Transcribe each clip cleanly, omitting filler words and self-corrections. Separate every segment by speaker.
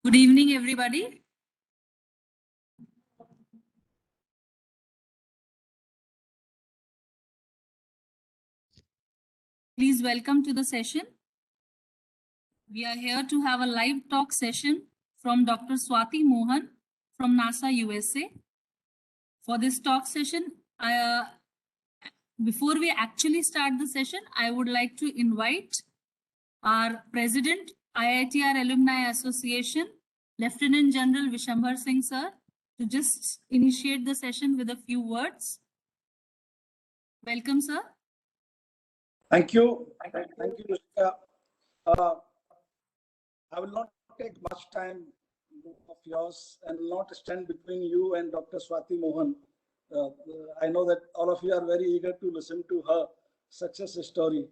Speaker 1: Good evening, everybody. Please welcome to the session. We are here to have a live talk session from Dr. Swati Mohan from NASA USA. For this talk session, before we actually start the session, I would like to invite our President, IITR Alumni Association, Lieutenant General Vishambhar Singh sir, to just initiate the session with a few words. Welcome, sir.
Speaker 2: Thank you. Thank you, Rishika. I will not take much time of yours and will not stand between you and Dr. Swati Mohan. I know that all of you are very eager to listen to her success story.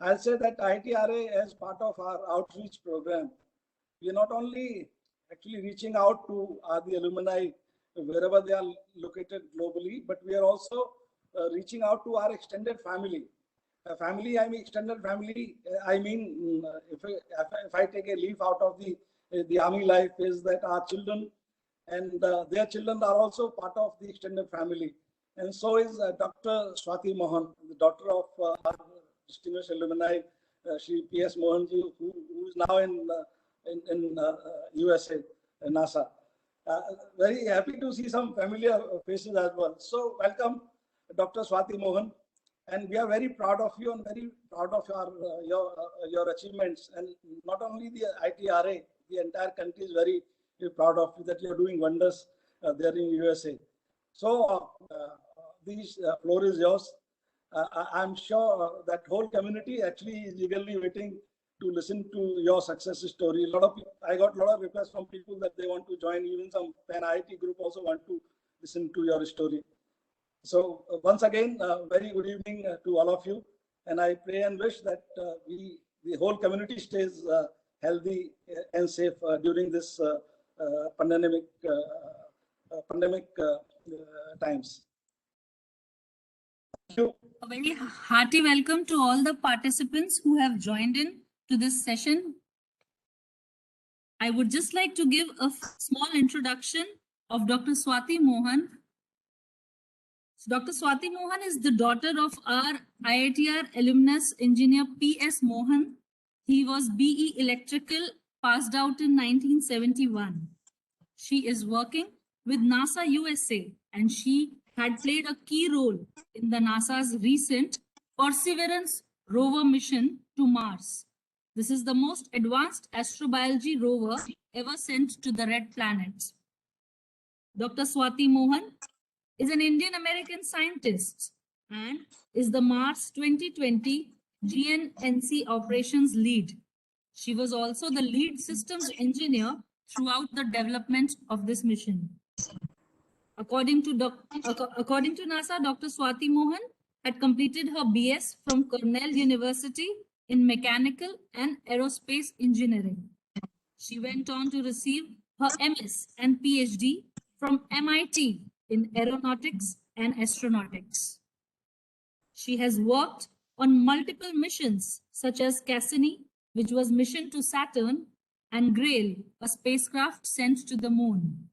Speaker 2: I'll say that ITRA, as part of our outreach program, we are not only actually reaching out to the alumni wherever they are located globally, but we are also reaching out to our extended family. Family, I mean extended family. I mean, if I take a leaf out of the army life, is that our children and their children are also part of the extended family, and so is Dr. Swati Mohan, the daughter of our distinguished alumni, Shri P.S. Mohanji, who is now in USA, NASA. Very happy to see some familiar faces as well. So welcome, Dr. Swati Mohan. And we are very proud of you and very proud of your achievements. And not only the ITRA, the entire country is very proud of you that you are doing wonders there in USA. So this floor is yours. I'm sure that whole community actually is eagerly waiting to listen to your success story. I got a lot of requests from people that they want to join. Even some Pan IIT group also want to listen to your story. So once again, very good evening to all of you, and I pray and wish that the whole community stays healthy and safe during this pandemic times. Thank you.
Speaker 1: A very hearty welcome to all the participants who have joined in to this session. I would just like to give a small introduction of Dr. Swati Mohan. So Dr. Swati Mohan is the daughter of our IITR alumnus engineer P.S. Mohan. He was BE Electrical, passed out in 1971. She is working with NASA USA, and she had played a key role in the NASA's recent Perseverance rover mission to Mars. This is the most advanced astrobiology rover ever sent to the Red Planet. Dr. Swati Mohan is an Indian American scientist and is the Mars 2020 GNNC operations lead. She was also the lead systems engineer throughout the development of this mission. According to NASA, Dr. Swati Mohan had completed her BS from Cornell University in Mechanical and Aerospace Engineering. She went on to receive her MS and PhD from MIT in Aeronautics and Astronautics. She has worked on multiple missions such as Cassini, which was mission to Saturn, and Grail, a spacecraft sent to the moon.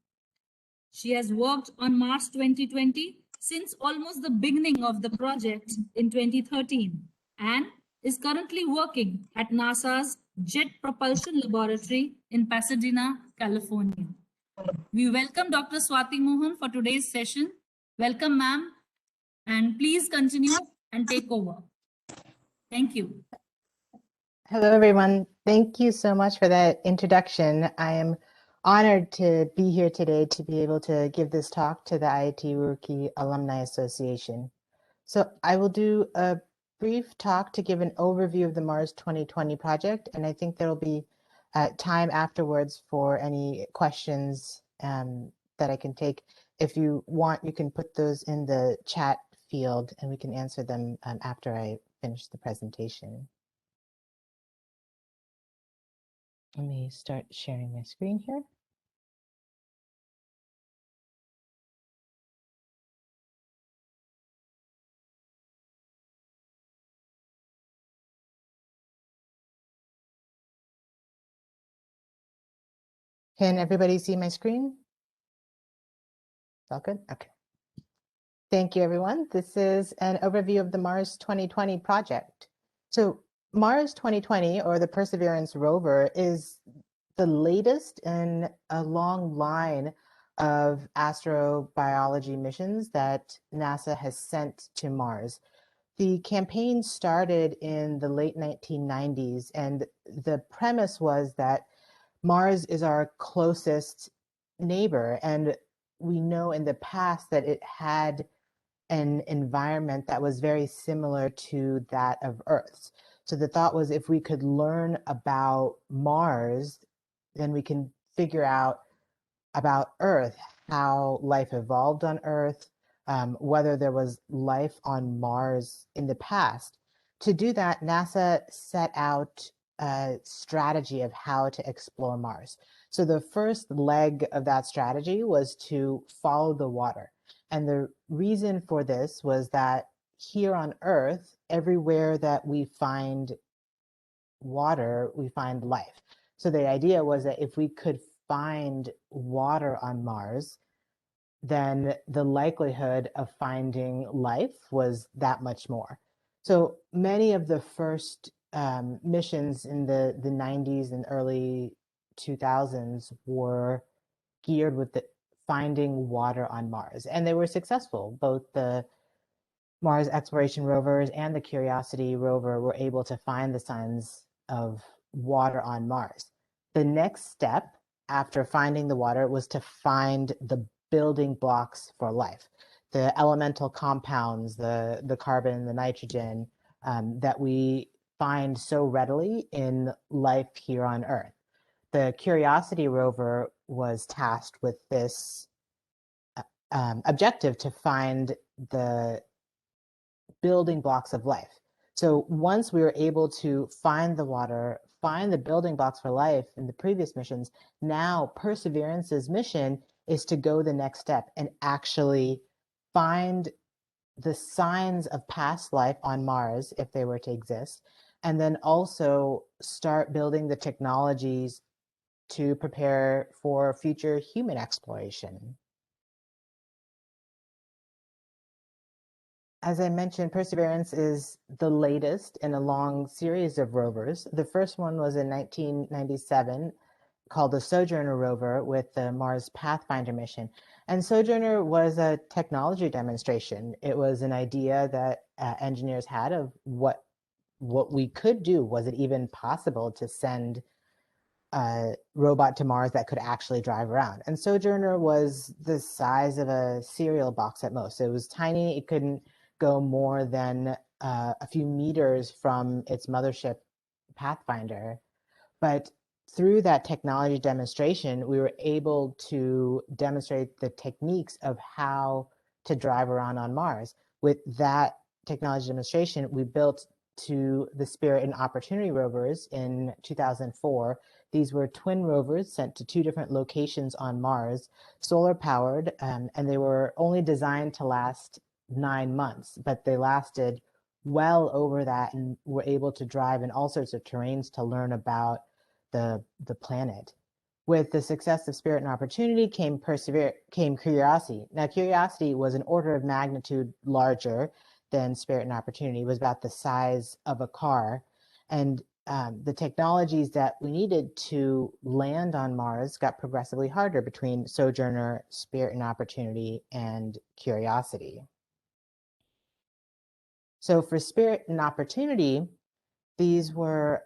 Speaker 1: She has worked on Mars 2020 since almost the beginning of the project in 2013 and is currently working at NASA's Jet Propulsion Laboratory in Pasadena, California. We welcome Dr. Swati Mohan for today's session. Welcome, ma'am, and please continue and take over. Thank you.
Speaker 3: Hello, everyone. Thank you so much for that introduction. I am honored to be here today to be able to give this talk to the IIT Roorkee Alumni Association. So I will do a brief talk to give an overview of the Mars 2020 project, and I think there will be time afterwards for any questions that I can take. If you want, you can put those in the chat field and we can answer them after I finish the presentation. Let me start sharing my screen here. Can everybody see my screen? All good? Okay. Thank you, everyone. This is an overview of the Mars 2020 project. So Mars 2020, or the Perseverance rover, is the latest in a long line of astrobiology missions that NASA has sent to Mars. The campaign started in the late 1990s, and the premise was that Mars is our closest neighbor, and we know in the past that it had an environment that was very similar to that of Earth's. So the thought was, if we could learn about Mars, then we can figure out about Earth, how life evolved on Earth, whether there was life on Mars in the past. To do that, NASA set out a strategy of how to explore Mars. So the first leg of that strategy was to follow the water. And the reason for this was that here on Earth, everywhere that we find water, we find life. So the idea was that if we could find water on Mars, then the likelihood of finding life was that much more. So many of the first missions in the 90s and early 2000s were geared with finding water on Mars, and they were successful. Both the Mars exploration rovers and the Curiosity rover were able to find the signs of water on Mars. The next step after finding the water was to find the building blocks for life, the elemental compounds, the carbon, the nitrogen that we find so readily in life here on Earth. The Curiosity rover was tasked with this objective to find the building blocks of life. So once we were able to find the water, find the building blocks for life in the previous missions, now Perseverance's mission is to go the next step and actually find the signs of past life on Mars, if they were to exist, and then also start building the technologies to prepare for future human exploration. As I mentioned, Perseverance is the latest in a long series of rovers. The first one was in 1997, called the Sojourner rover with the Mars Pathfinder mission. And Sojourner was a technology demonstration. It was an idea that engineers had of what we could do. Was it even possible to send a robot to Mars that could actually drive around? And Sojourner was the size of a cereal box at most. So it was tiny. It couldn't go more than a few meters from its mothership Pathfinder. But through that technology demonstration, we were able to demonstrate the techniques of how to drive around on Mars. With that technology demonstration, we built to the Spirit and Opportunity rovers in 2004. These were twin rovers sent to two different locations on Mars, solar powered, and they were only designed to last 9 months, but they lasted well over that and were able to drive in all sorts of terrains to learn about the planet. With the success of Spirit and Opportunity came Curiosity. Now, Curiosity was an order of magnitude larger than Spirit and Opportunity. It was about the size of a car. And the technologies that we needed to land on Mars got progressively harder between Sojourner, Spirit and Opportunity, and Curiosity. So for Spirit and Opportunity, these were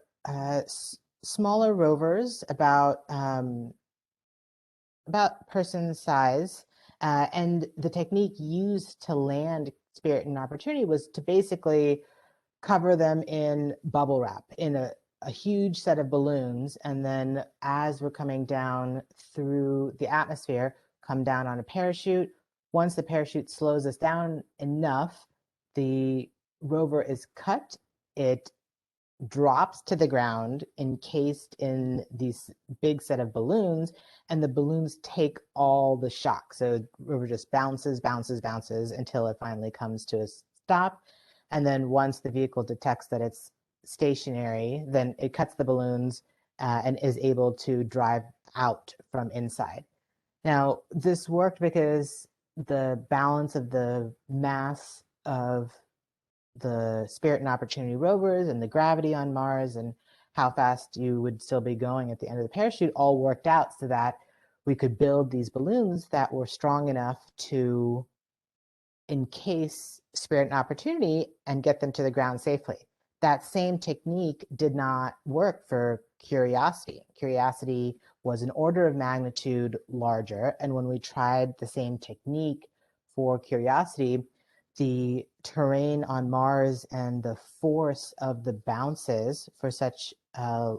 Speaker 3: smaller rovers, about person size, and the technique used to land Spirit and Opportunity was to basically cover them in bubble wrap in a huge set of balloons, and then as we're coming down through the atmosphere, come down on a parachute. Once the parachute slows us down enough, the rover is cut. It drops to the ground encased in these big set of balloons, and the balloons take all the shock. So the rover just bounces until it finally comes to a stop. And then once the vehicle detects that it's stationary, then it cuts the balloons and is able to drive out from inside. Now, this worked because the balance of the mass of the Spirit and Opportunity rovers and the gravity on Mars and how fast you would still be going at the end of the parachute all worked out so that we could build these balloons that were strong enough to encase Spirit and Opportunity and get them to the ground safely. That same technique did not work for Curiosity. Curiosity was an order of magnitude larger, and when we tried the same technique for Curiosity, the terrain on Mars and the force of the bounces for such a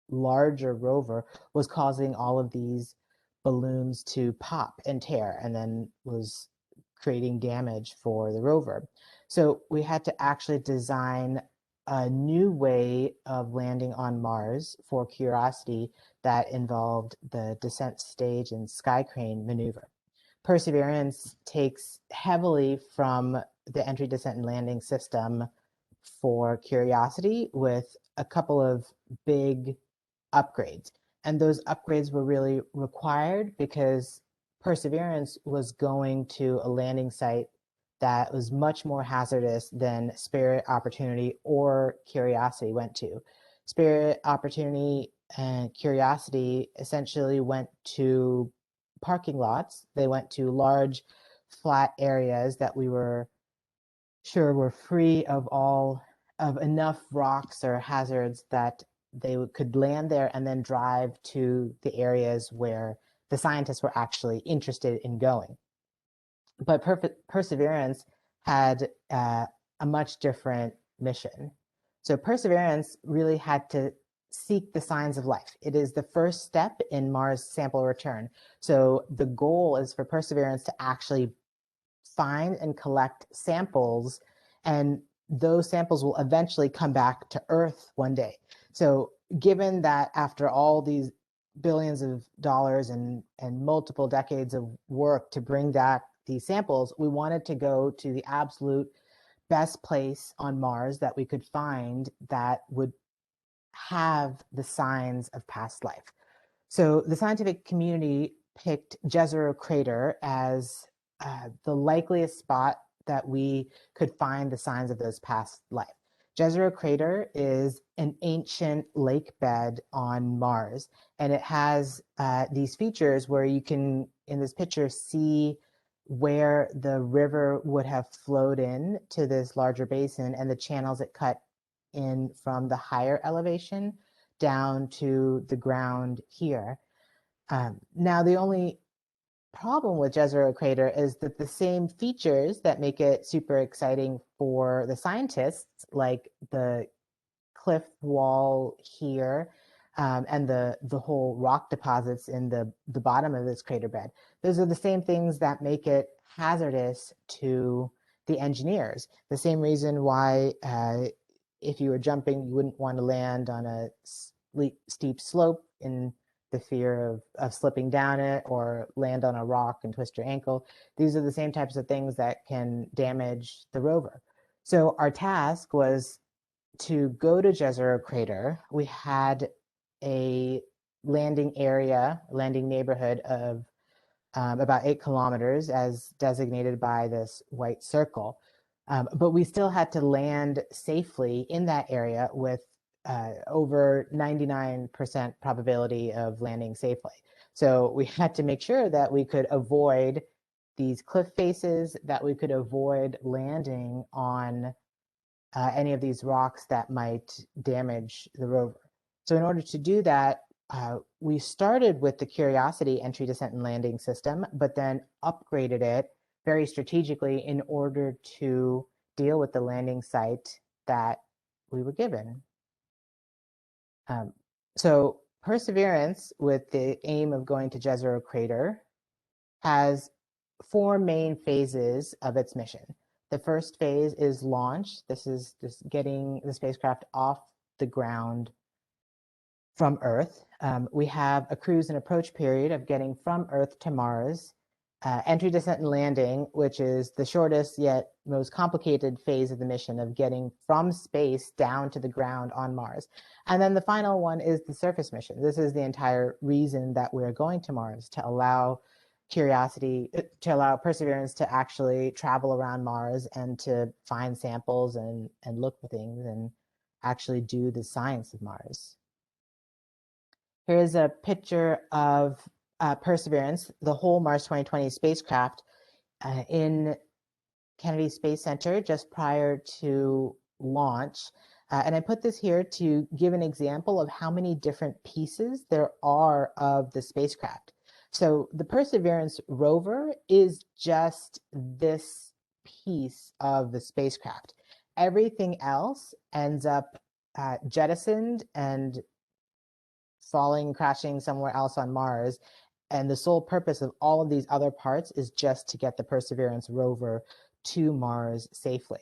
Speaker 3: larger rover was causing all of these balloons to pop and tear, and then was creating damage for the rover. So we had to actually design a new way of landing on Mars for Curiosity that involved the descent stage and sky crane maneuver. Perseverance takes heavily from the entry, descent, and landing system for Curiosity with a couple of big upgrades. And those upgrades were really required because Perseverance was going to a landing site that was much more hazardous than Spirit, Opportunity, or Curiosity went to. Spirit, Opportunity, and Curiosity essentially went to parking lots. They went to large flat areas that we were sure were free of all of enough rocks or hazards that they could land there and then drive to the areas where the scientists were actually interested in going. But Perseverance had a much different mission. So Perseverance really had to seek the signs of life. It is the first step in Mars sample return. So the goal is for Perseverance to actually find and collect samples, and those samples will eventually come back to Earth one day. So given that after all these billions of dollars and multiple decades of work to bring back these samples, we wanted to go to the absolute best place on Mars that we could find that would have the signs of past life. So the scientific community picked Jezero Crater as the likeliest spot that we could find the signs of those past life. Jezero Crater is an ancient lake bed on Mars, and it has these features where you can, in this picture, see where the river would have flowed in to this larger basin and the channels it cut in from the higher elevation down to the ground here. Now, the only problem with Jezero Crater is that the same features that make it super exciting for the scientists, like the cliff wall here and the whole rock deposits in the bottom of this crater bed, those are the same things that make it hazardous to the engineers. The same reason why if you were jumping, you wouldn't want to land on a steep slope in the fear of slipping down it, or land on a rock and twist your ankle. These are the same types of things that can damage the rover. So our task was to go to Jezero Crater. We had a landing area, landing neighborhood of about 8 kilometers as designated by this white circle. But we still had to land safely in that area with over 99% probability of landing safely. So we had to make sure that we could avoid these cliff faces, that we could avoid landing on any of these rocks that might damage the rover. So in order to do that, we started with the Curiosity entry, descent, and landing system, but then upgraded it very strategically in order to deal with the landing site that we were given. So Perseverance, with the aim of going to Jezero Crater, has 4 main phases of its mission. The first phase is launch. This is just getting the spacecraft off the ground from Earth. We have a cruise and approach period of getting from Earth to Mars entry, descent, and landing, which is the shortest yet most complicated phase of the mission of getting from space down to the ground on Mars. And then the final one is the surface mission. This is the entire reason that we're going to Mars, to allow Perseverance to actually travel around Mars and to find samples and look for things and actually do the science of Mars. Here's a picture of Perseverance, the whole Mars 2020 spacecraft in Kennedy Space Center just prior to launch. And I put this here to give an example of how many different pieces there are of the spacecraft. So the Perseverance rover is just this piece of the spacecraft. Everything else ends up jettisoned and falling, crashing somewhere else on Mars. And the sole purpose of all of these other parts is just to get the Perseverance rover to Mars safely.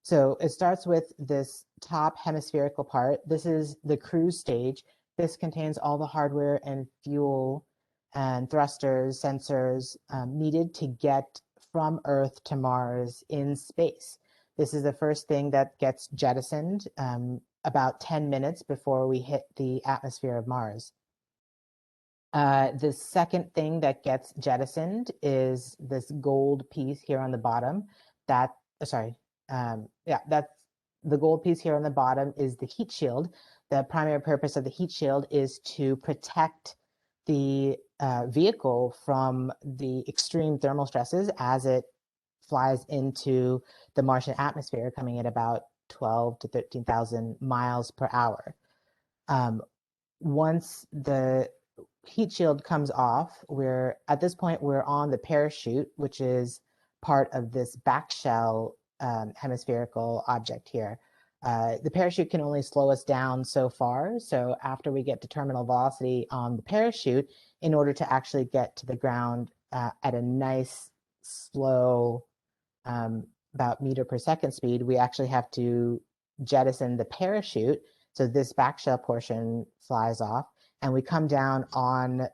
Speaker 3: So it starts with this top hemispherical part. This is the cruise stage. This contains all the hardware and fuel and thrusters, sensors needed to get from Earth to Mars in space. This is the first thing that gets jettisoned about 10 minutes before we hit the atmosphere of Mars. The second thing that gets jettisoned is this gold piece here on the bottom. That's the gold piece here on the bottom is the heat shield. The primary purpose of the heat shield is to protect the vehicle from the extreme thermal stresses as it flies into the Martian atmosphere, coming at about 12 to 13,000 miles per hour. Once the heat shield comes off, at this point we're on the parachute, which is part of this back shell hemispherical object here. The parachute can only slow us down so far. So after we get to terminal velocity on the parachute, in order to actually get to the ground at a nice slow about meter per second speed, we actually have to jettison the parachute. So this back shell portion flies off and we come down on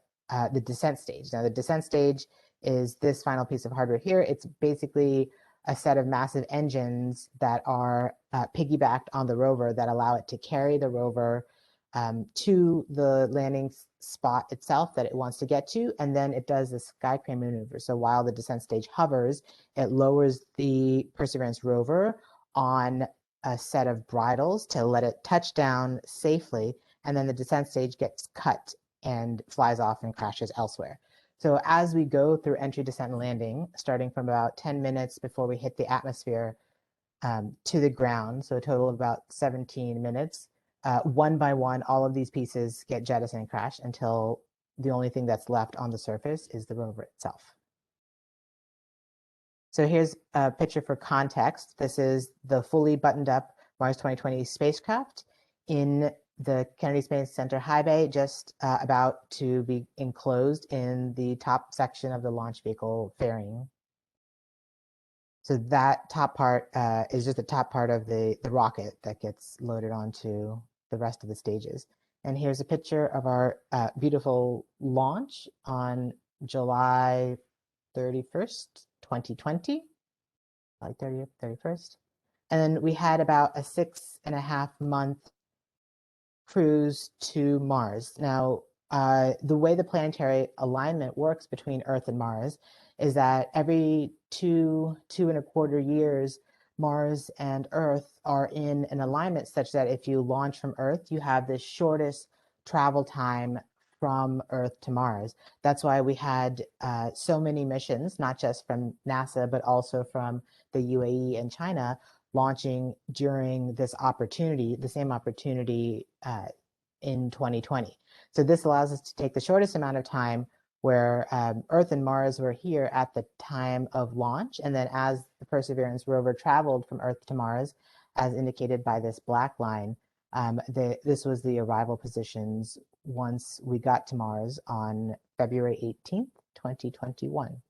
Speaker 3: the descent stage. Now the descent stage is this final piece of hardware here. It's basically a set of massive engines that are piggybacked on the rover that allow it to carry the rover to the landing spot itself that it wants to get to, and then it does the sky crane maneuver. So while the descent stage hovers, it lowers the Perseverance rover on a set of bridles to let it touch down safely, and then the descent stage gets cut and flies off and crashes elsewhere. So as we go through entry, descent, and landing, starting from about 10 minutes before we hit the atmosphere to the ground, so a total of about 17 minutes, one by one, all of these pieces get jettisoned and crash until the only thing that's left on the surface is the rover itself. So here's a picture for context. This is the fully buttoned up Mars 2020 spacecraft in the Kennedy Space Center high bay, just about to be enclosed in the top section of the launch vehicle fairing. So that top part is just the top part of the rocket that gets loaded onto the rest of the stages. And here's a picture of our beautiful launch on July 31st, 2020, July 30th, 31st. And then we had about a 6.5 month cruise to Mars. Now, the way the planetary alignment works between Earth and Mars is that every 2.25 years, Mars and Earth are in an alignment such that if you launch from Earth, you have the shortest travel time from Earth to Mars. That's why we had so many missions, not just from NASA, but also from the UAE and China, launching during this opportunity, the same opportunity in 2020. So this allows us to take the shortest amount of time where Earth and Mars were here at the time of launch. And then as the Perseverance rover traveled from Earth to Mars, as indicated by this black line, this was the arrival positions once we got to Mars on February 18th, 2021.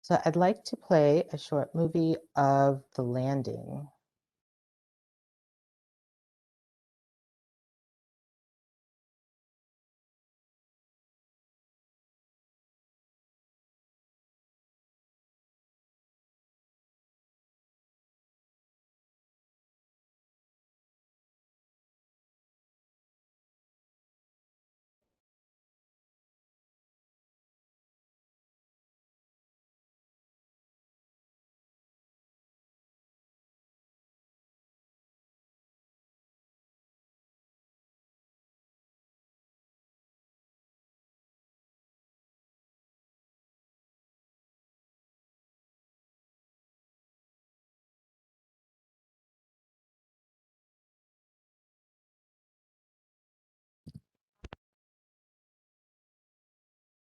Speaker 3: So I'd like to play a short movie of the landing.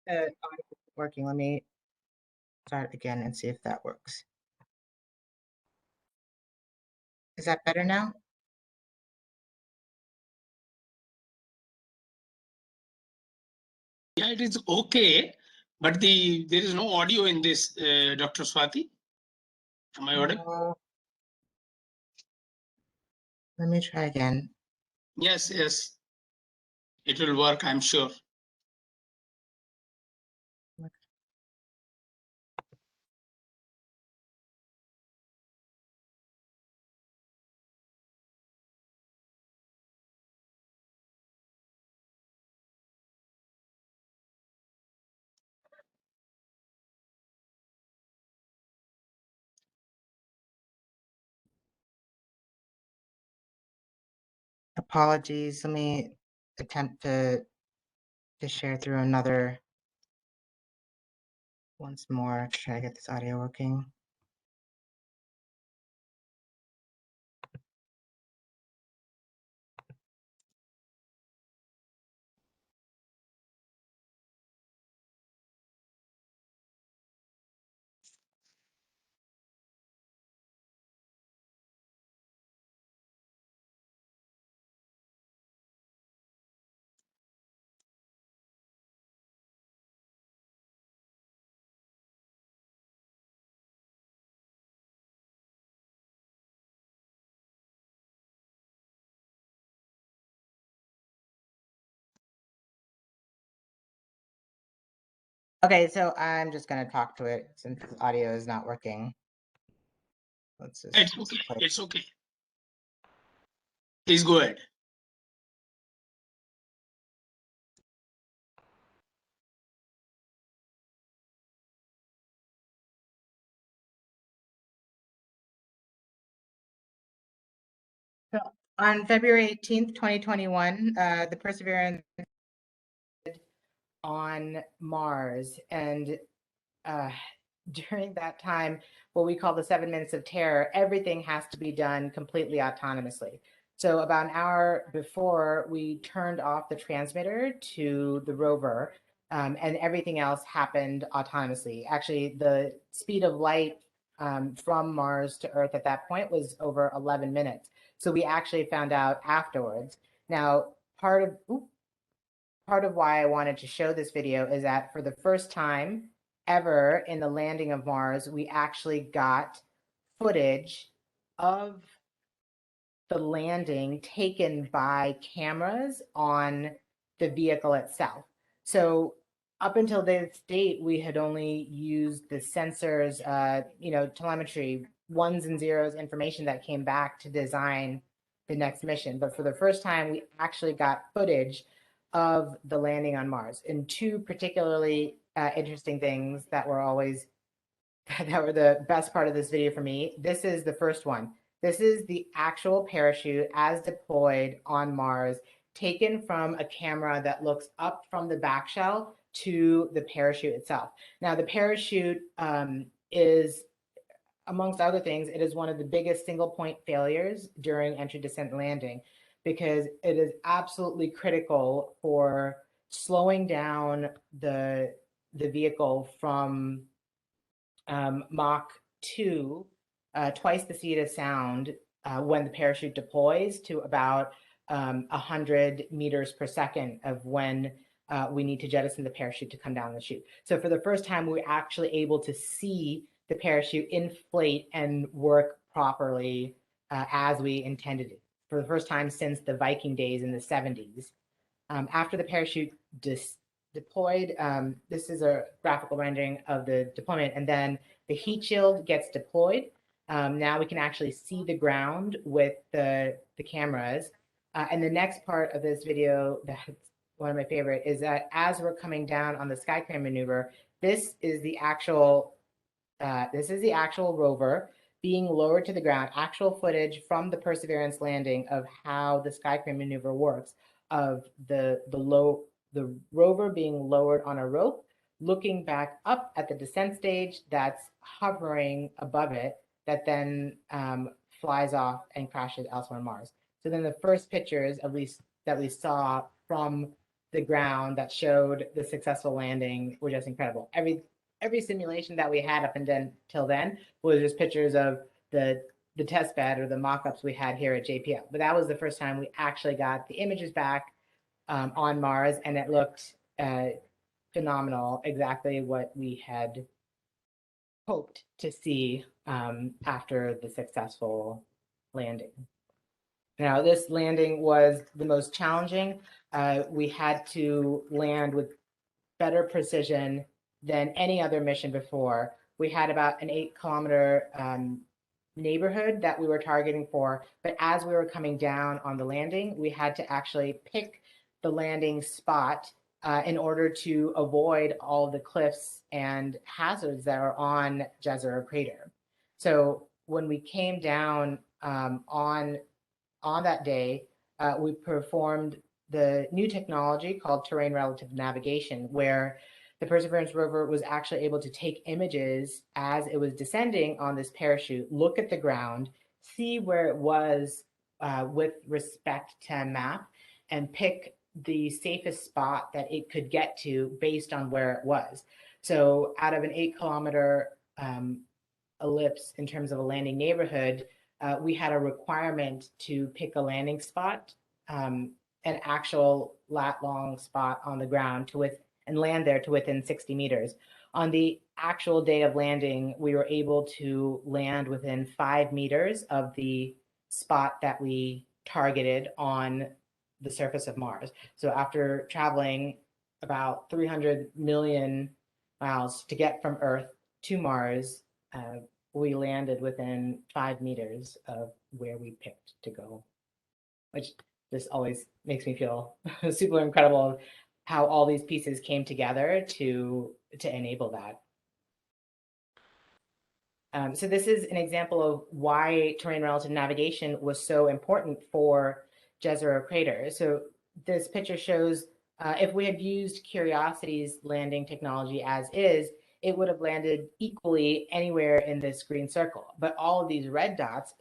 Speaker 3: Audio isn't working. Let me start again and see if that works. Is that better now?
Speaker 4: Yeah, it is okay, but there is no audio in this, Dr. Swati. Am I audible?
Speaker 3: Let me try again.
Speaker 4: Yes, yes. It will work, I'm sure.
Speaker 3: Apologies. Let me attempt to share through another once more to try to get this audio working. Okay, so I'm just going to talk to it since the audio is not working. Let's just
Speaker 4: It's okay.
Speaker 3: play.
Speaker 4: It's okay. Please go ahead.
Speaker 3: So on February 18th, 2021, the Perseverance on Mars, and during that time, what we call the 7 minutes of terror, everything has to be done completely autonomously. So about an hour before, we turned off the transmitter to the rover, and everything else happened autonomously. Actually, the speed of light from Mars to Earth at that point was over 11 minutes. So we actually found out afterwards. Now, part of why I wanted to show this video is that for the first time ever in the landing of Mars, we actually got footage of the landing taken by cameras on the vehicle itself. So up until this date, we had only used the sensors, telemetry, ones and zeros information that came back to design the next mission. But for the first time, we actually got footage of the landing on Mars. And two particularly interesting things that were always that were the best part of this video for me. This is the first one. This is the actual parachute as deployed on Mars, taken from a camera that looks up from the back shell to the parachute itself. Now, the parachute is, amongst other things, it is one of the biggest single point failures during entry, descent, and landing, because it is absolutely critical for slowing down the vehicle from Mach 2, twice the speed of sound when the parachute deploys, to about 100 meters per second of when we need to jettison the parachute to come down the chute. So for the first time, we were actually able to see the parachute inflate and work properly as we intended it, for the first time since the Viking days in the 70s. After the parachute deployed, this is a graphical rendering of the deployment, and then the heat shield gets deployed. Now we can actually see the ground with the cameras. And the next part of this video, that's one of my favorite, is that as we're coming down on the sky crane maneuver, this is the actual rover being lowered to the ground, actual footage from the Perseverance landing of how the sky crane maneuver works, of the rover being lowered on a rope, looking back up at the descent stage that's hovering above it, that then flies off and crashes elsewhere on Mars. So then the first pictures, at least that we saw from the ground that showed the successful landing were just incredible. Every simulation that we had up until then was just pictures of the test bed or the mock-ups we had here at JPL. But that was the first time we actually got the images back on Mars, and it looked phenomenal, exactly what we had hoped to see after the successful landing. Now, this landing was the most challenging. We had to land with better precision than any other mission before. We had about an 8-kilometer neighborhood that we were targeting for, but as we were coming down on the landing, we had to actually pick the landing spot in order to avoid all the cliffs and hazards that are on Jezero Crater. So when we came down on that day, we performed the new technology called terrain relative navigation, where the Perseverance rover was actually able to take images as it was descending on this parachute, look at the ground, see where it was with respect to map, and pick the safest spot that it could get to based on where it was. So out of an 8-kilometer ellipse in terms of a landing neighborhood, we had a requirement to pick a landing spot, an actual lat-long spot on the ground and land there to within 60 meters. On the actual day of landing, we were able to land within 5 meters of the spot that we targeted on the surface of Mars. So after traveling about 300 million miles to get from Earth to Mars, we landed within 5 meters of where we picked to go, which just always makes me feel super incredible how all these pieces came together to enable that. So this is an example of why terrain relative navigation was so important for Jezero Crater. So this picture shows if we had used Curiosity's landing technology as is, it would have landed equally anywhere in this green circle. But all of these red dots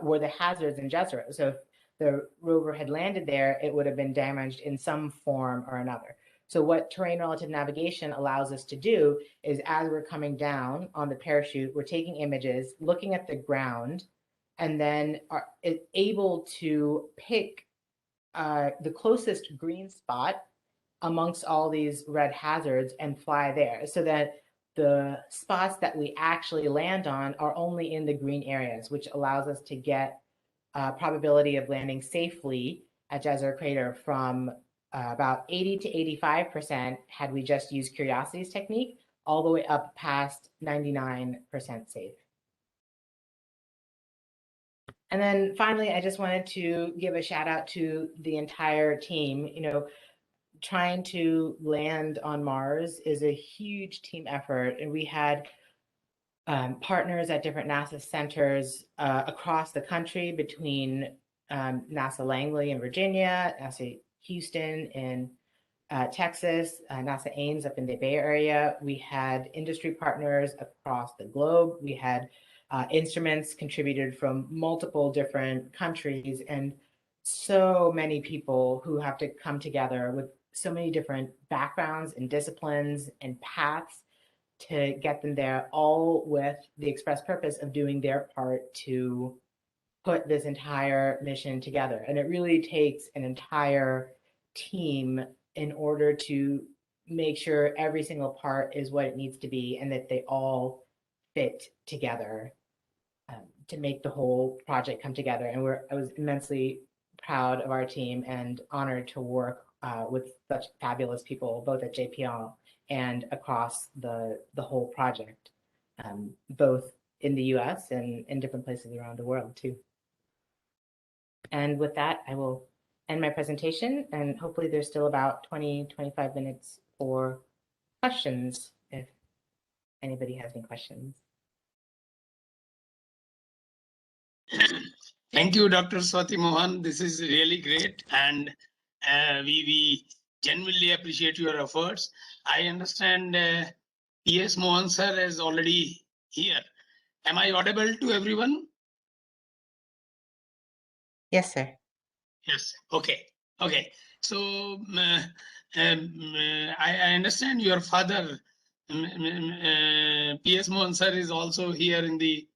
Speaker 3: were the hazards in Jezero. So if the rover had landed there, it would have been damaged in some form or another. So what terrain relative navigation allows us to do is, as we're coming down on the parachute, we're taking images, looking at the ground, and then are able to pick the closest green spot amongst all these red hazards and fly there, so that the spots that we actually land on are only in the green areas, which allows us to get probability of landing safely at Jezero Crater from about 80 to 85% had we just used Curiosity's technique, all the way up past 99% safe. And then finally, I just wanted to give a shout out to the entire team. You know, trying to land on Mars is a huge team effort, and we had partners at different NASA centers across the country, between NASA Langley in Virginia, NASA Houston in Texas, NASA Ames up in the Bay Area. We had industry partners across the globe. We had instruments contributed from multiple different countries, and so many people who have to come together with so many different backgrounds and disciplines and paths to get them there, all with the express purpose of doing their part to put this entire mission together. And it really takes an entire team in order to make sure every single part is what it needs to be, and that they all fit together to make the whole project come together. And I was immensely proud of our team and honored to work with such fabulous people, both at JPL and across the whole project, both in the US and in different places around the world too. And with that, I will end my presentation, and hopefully there's still about 20-25 minutes for questions if anybody has any questions.
Speaker 4: Thank you, Dr. Swati Mohan. This is really great, and we genuinely appreciate your efforts. I understand PS Mohan sir is already here. Am I audible to everyone?
Speaker 3: Yes, sir.
Speaker 4: Yes. Okay. Okay. So I understand your father, P.S. Mohan sir, is also here in the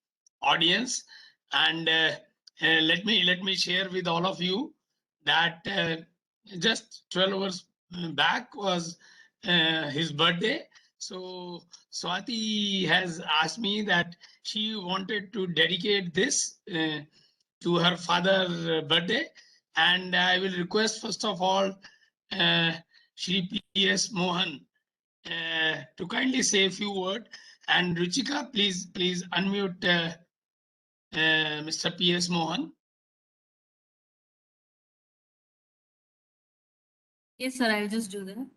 Speaker 4: audience, and let me share with all of you that just 12 hours back was his birthday. So Swati has asked me that she wanted to dedicate this to her father's birthday, and I will request first of all Shri P.S. Mohan to kindly say a few words. And Ruchika, please unmute Mr. P.S. Mohan.
Speaker 1: Yes, sir, I'll just do that.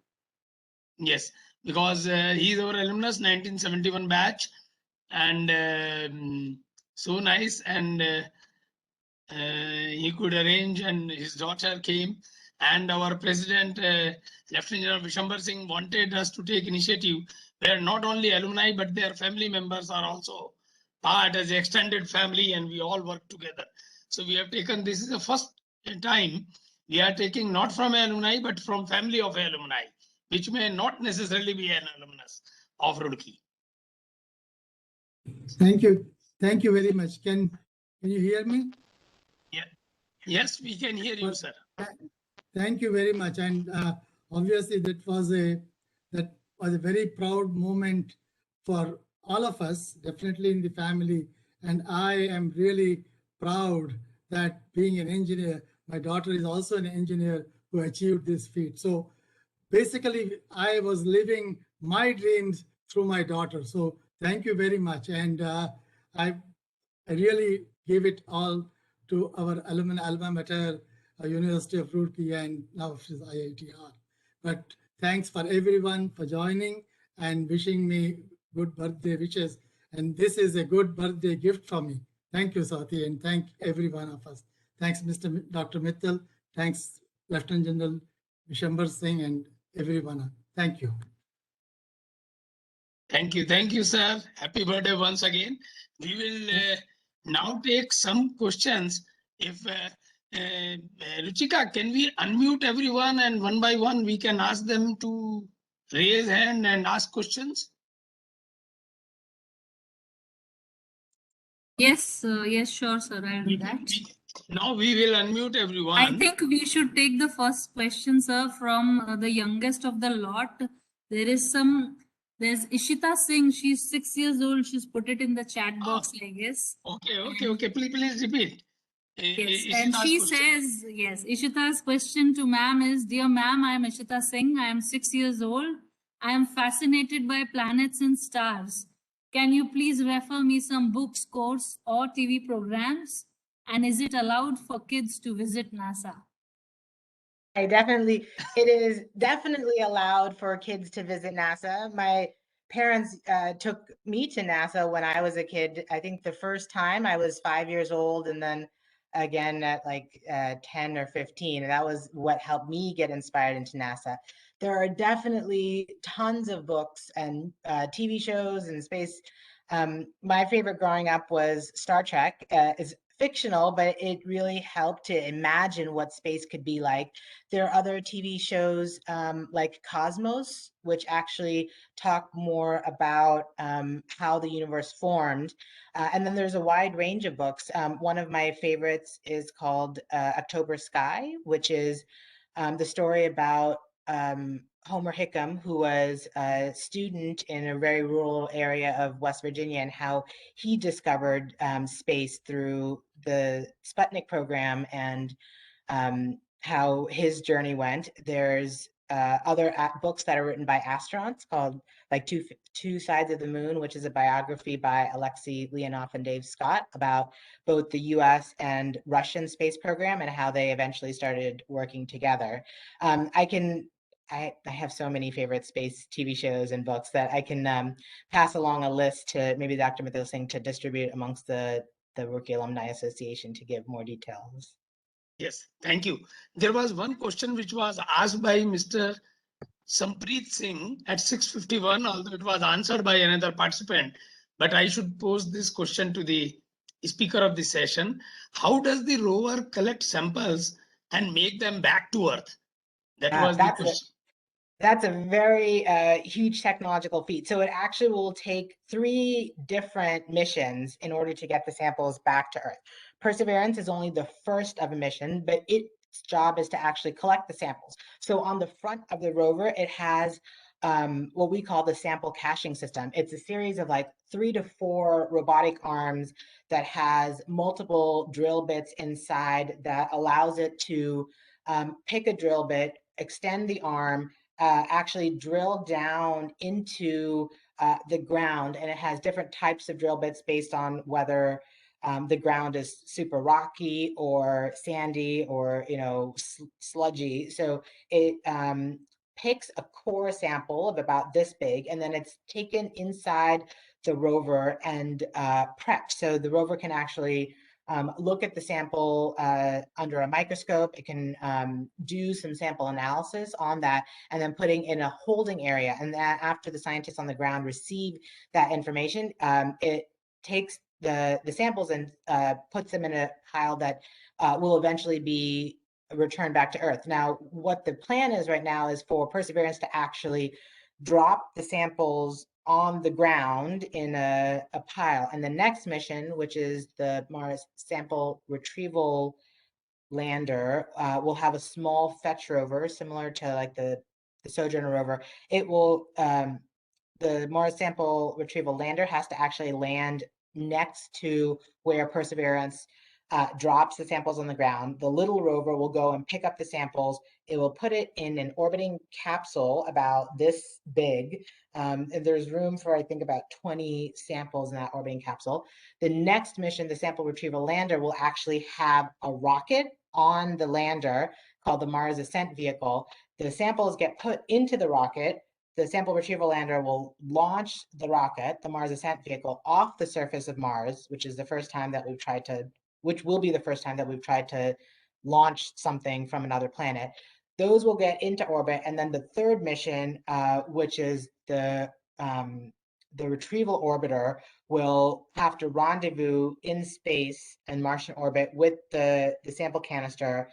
Speaker 4: Yes, because he is our alumnus, 1971 batch, and so nice, and he could arrange, and his daughter came, and our president, Lieutenant General Vishambar Singh, wanted us to take initiative where not only alumni but their family members are also part as extended family, and we all work together. So we have taken, this is the first time we are taking not from alumni but from family of alumni, which may not necessarily be an alumnus of Roorkee.
Speaker 5: Thank you. Thank you very much. Can you hear me?
Speaker 4: Yeah. Yes, we can hear you, sir.
Speaker 5: Thank you very much. And obviously that was a very proud moment for all of us, definitely in the family. And I am really proud that being an engineer, my daughter is also an engineer who achieved this feat. So basically, I was living my dreams through my daughter. So thank you very much. And I really give it all to our alma mater, University of Roorkee, and now she's IITR. But thanks for everyone for joining and wishing me good birthday wishes. And this is a good birthday gift for me. Thank you, Swati, and thank every one of us. Thanks, Dr. Mittal. Thanks, Lieutenant General Vishambar Singh, and everyone. Thank you.
Speaker 4: Thank you, sir. Happy birthday once again. We will now take some questions. If Ruchika, can we unmute everyone, and one by one we can ask them to raise hand and ask questions?
Speaker 1: Yes, yes, sure, sir, I'll do that.
Speaker 4: Now we will unmute everyone.
Speaker 1: I think we should take the first question, sir, from the youngest of the lot. There's Ishita Singh. She's 6 years old. She's put it in the chat box, I guess.
Speaker 4: Okay. Please repeat.
Speaker 1: Yes, and she says, yes, Ishita's question to ma'am is, Dear ma'am, I am Ishita Singh. I am 6 years old. I am fascinated by planets and stars. Can you please refer me some books, course, or TV programs? And is it allowed for kids to visit NASA?
Speaker 3: It is definitely allowed for kids to visit NASA. My parents took me to NASA when I was a kid. I think the first time I was 5 years old, and then again at like 10 or 15. And that was what helped me get inspired into NASA. There are definitely tons of books and TV shows and space. My favorite growing up was Star Trek. It's fictional, but it really helped to imagine what space could be like. There are other TV shows like Cosmos, which actually talk more about how the universe formed. And then there's a wide range of books. One of my favorites is called October Sky, which is the story about Homer Hickam, who was a student in a very rural area of West Virginia, and how he discovered space through the Sputnik program, and how his journey went. There's other books that are written by astronauts called like Two Sides of the Moon, which is a biography by Alexei Leonov and Dave Scott about both the US and Russian space program and how they eventually started working together. I have so many favorite space TV shows and books that I can pass along a list to maybe Dr. Mittal Singh to distribute amongst the Roorkee Alumni Association to give more details.
Speaker 4: Yes, thank you. There was one question which was asked by Mr. Sampreet Singh at 6:51, although it was answered by another participant. But I should pose this question to the speaker of the session. How does the rover collect samples and make them back to Earth? That was the
Speaker 3: That's
Speaker 4: question.
Speaker 3: That's a very huge technological feat. So it actually will take 3 different missions in order to get the samples back to Earth. Perseverance is only the first of a mission, but its job is to actually collect the samples. So on the front of the rover, it has what we call the sample caching system. It's a series of like 3 to 4 robotic arms that has multiple drill bits inside that allows it to pick a drill bit, extend the arm, actually drill down into the ground, and it has different types of drill bits based on whether the ground is super rocky or sandy or sludgy. So it picks a core sample of about this big, and then it's taken inside the rover and prepped. So the rover can actually look at the sample under a microscope. It can do some sample analysis on that, and then putting in a holding area. And that after the scientists on the ground receive that information, it takes the samples and puts them in a pile that will eventually be returned back to Earth. Now, what the plan is right now is for Perseverance to actually drop the samples on the ground in a pile. And the next mission, which is the Mars Sample Retrieval Lander, will have a small fetch rover similar to like the Sojourner rover. It will, the Mars Sample Retrieval Lander has to actually land next to where Perseverance drops the samples on the ground. The little rover will go and pick up the samples. It will put it in an orbiting capsule about this big. And there's room for, I think, about 20 samples in that orbiting capsule. The next mission, the Sample Retrieval Lander, will actually have a rocket on the lander called the Mars Ascent Vehicle. The samples get put into the rocket. The Sample Retrieval Lander will launch the rocket, the Mars Ascent Vehicle, off the surface of Mars, which is the first time that we've tried to, which will be the first time that we've tried to launch something from another planet. Those will get into orbit, and then the third mission, which is the retrieval orbiter, will have to rendezvous in space and Martian orbit with the sample canister,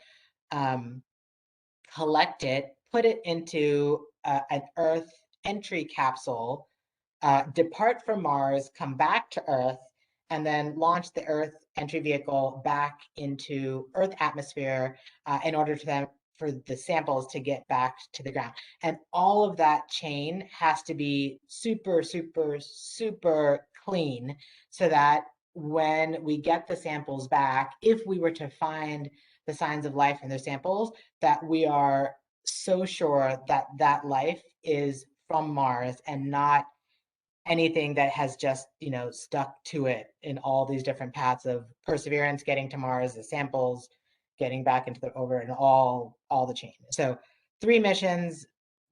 Speaker 3: collect it, put it into an Earth entry capsule, depart from Mars, come back to Earth, and then launch the Earth entry vehicle back into Earth atmosphere in order for the samples to get back to the ground. And all of that chain has to be super, super, super clean so that when we get the samples back, if we were to find the signs of life in those samples, that we are so sure that that life is from Mars and not anything that has just stuck to it in all these different paths of Perseverance getting to Mars, the samples getting back into the rover, and all the chain. So 3 missions,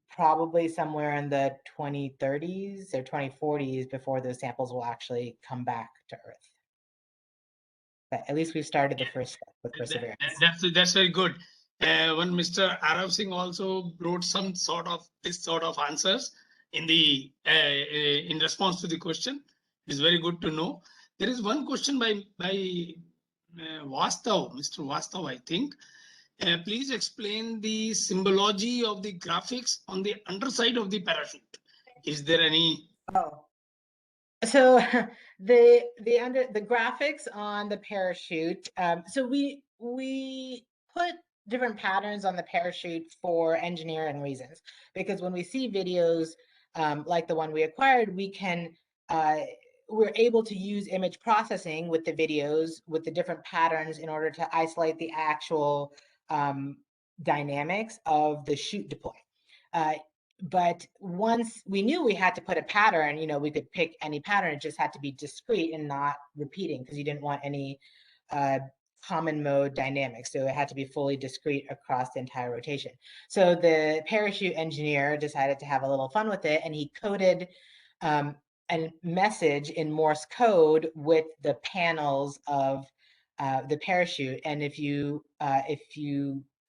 Speaker 3: probably somewhere in the 2030s or 2040s before those samples will actually come back to Earth. But at least we've started the first step with Perseverance.
Speaker 4: That's very good. When Mr. Arav Singh also wrote some sort of answers in the in response to the question. It's very good to know. There is one question by Vastav, Mr. Vastav, I think. Please explain the symbology of the graphics on the underside of the parachute. Is there any?
Speaker 3: Oh, so the graphics on the parachute. So we put different patterns on the parachute for engineering reasons, because when we see videos like the one we acquired, we're able to use image processing with the videos with the different patterns in order to isolate the actual dynamics of the chute deploy. But once we knew we had to put a pattern, we could pick any pattern. It just had to be discrete and not repeating, because you didn't want any common mode dynamics. So it had to be fully discrete across the entire rotation. So the parachute engineer decided to have a little fun with it, and he coded a message in Morse code with the panels of the parachute. And if you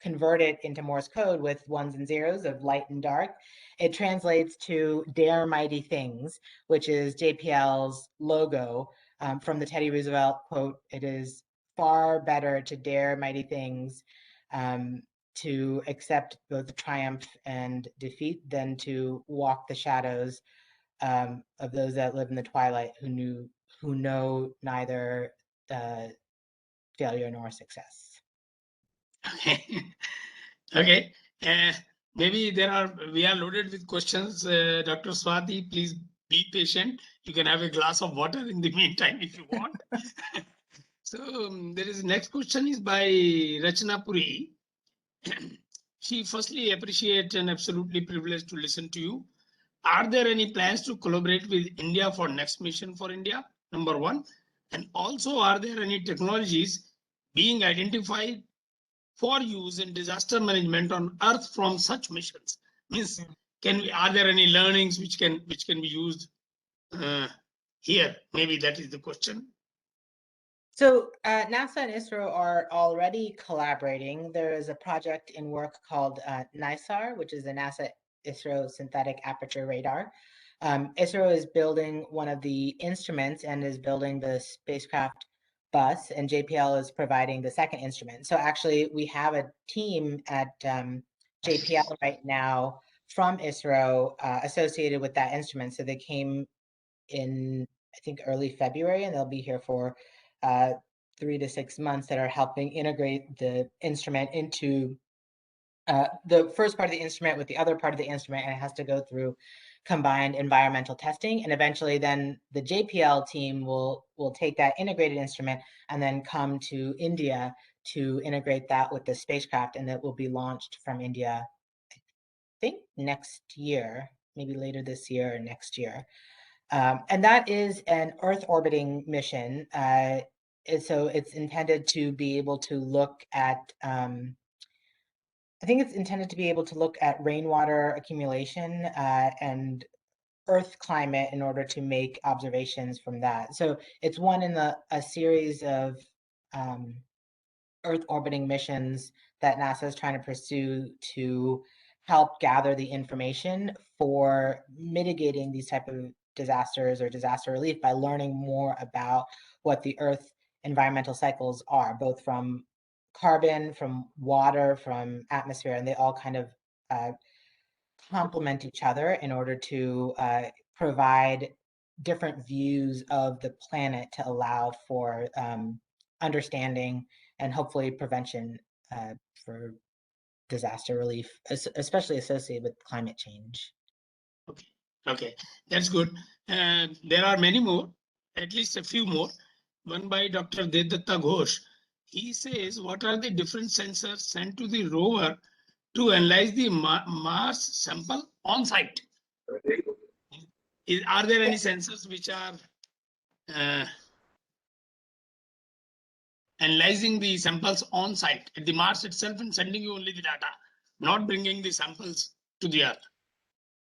Speaker 3: convert it into Morse code with 1s and 0s of light and dark, it translates to "Dare Mighty Things," which is JPL's logo from the Teddy Roosevelt quote. It is far better to dare mighty things to accept both triumph and defeat than to walk the shadows of those that live in the twilight who know neither failure nor success.
Speaker 4: Okay. Okay. Maybe we are loaded with questions. Dr. Swati, please be patient. You can have a glass of water in the meantime if you want. So there is next question is by Rachna Puri. She firstly appreciates and absolutely privileged to listen to you. Are there any plans to collaborate with India for next mission for India? Number one. And also, are there any technologies being identified for use in disaster management on Earth from such missions? Means, are there any learnings which can be used here? Maybe that is the question.
Speaker 3: So NASA and ISRO are already collaborating. There is a project in work called NISAR, which is the NASA ISRO Synthetic Aperture Radar. ISRO is building one of the instruments and is building the spacecraft bus, and JPL is providing the second instrument. So actually, we have a team at JPL right now from ISRO associated with that instrument. So they came in, I think, early February, and they'll be here for 3 to 6 months that are helping integrate the instrument into the first part of the instrument with the other part of the instrument, and it has to go through combined environmental testing. And eventually then the JPL team will take that integrated instrument and then come to India to integrate that with the spacecraft, and it will be launched from India, I think next year, maybe later this year or next year. And that is an Earth orbiting mission. So it's intended to be able to look at, I think it's intended to be able to look at rainwater accumulation and Earth climate in order to make observations from that. So it's one in a series of Earth orbiting missions that NASA is trying to pursue to help gather the information for mitigating these type of disasters or disaster relief by learning more about what the Earth environmental cycles are, both from carbon, from water, from atmosphere, and they all kind of complement each other in order to provide different views of the planet to allow for understanding and hopefully prevention for disaster relief, especially associated with climate change.
Speaker 4: Okay, that's good. There are many more, at least a few more. One by Dr. Dedatta Ghosh. He says, what are the different sensors sent to the rover to analyze the Mars sample on site? Are there any sensors which are analyzing the samples on site at the Mars itself and sending you only the data, not bringing the samples to the Earth?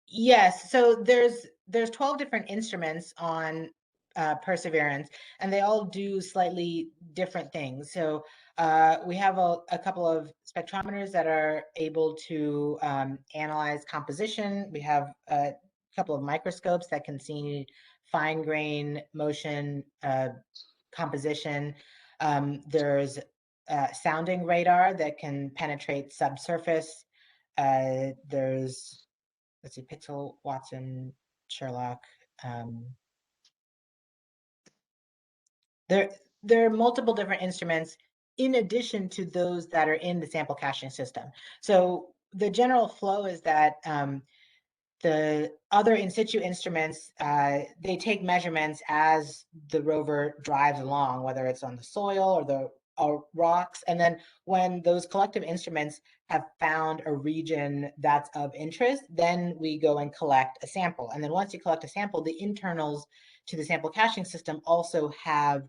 Speaker 3: Yes, so there's 12 different instruments on Perseverance, and they all do slightly different things. So we have a couple of spectrometers that are able to analyze composition. We have a couple of microscopes that can see fine grain motion composition. There's sounding radar that can penetrate subsurface. There's, let's see, Pixel, Watson, Sherlock. There are multiple different instruments in addition to those that are in the sample caching system. So the general flow is that the other in situ instruments, they take measurements as the rover drives along, whether it's on the soil or the rocks. And then when those collective instruments have found a region that's of interest, then we go and collect a sample. And then once you collect a sample, the internals to the sample caching system also have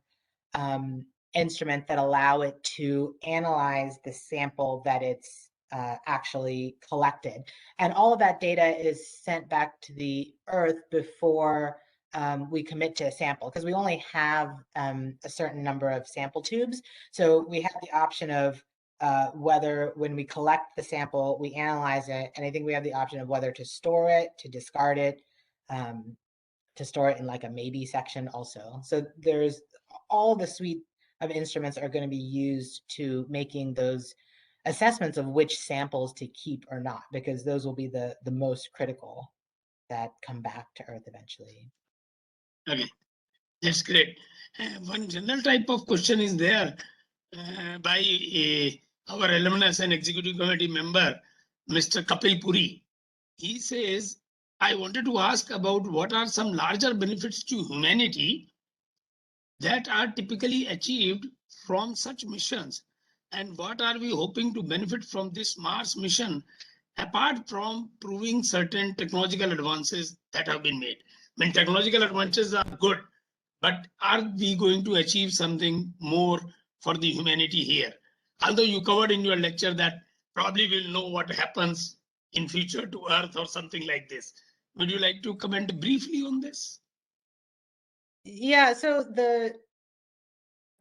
Speaker 3: instruments that allow it to analyze the sample that it's actually collected. And all of that data is sent back to the Earth before we commit to a sample, because we only have a certain number of sample tubes. So we have the option of whether when we collect the sample, we analyze it. And I think we have the option of whether to store it, to discard it, to store it in like a maybe section also. So there's all the suite of instruments are going to be used to making those assessments of which samples to keep or not, because those will be the most critical that come back to Earth eventually.
Speaker 4: Okay, that's great. One general type of question is there by our alumnus and executive committee member, Mr. Kapil Puri. He says, I wanted to ask about what are some larger benefits to humanity that are typically achieved from such missions, and what are we hoping to benefit from this Mars mission apart from proving certain technological advances that have been made. I mean, technological advances are good, but are we going to achieve something more for the humanity here? Although you covered in your lecture that probably we'll know what happens in future to Earth or something like this. Would you like to comment briefly on this?
Speaker 3: Yeah, so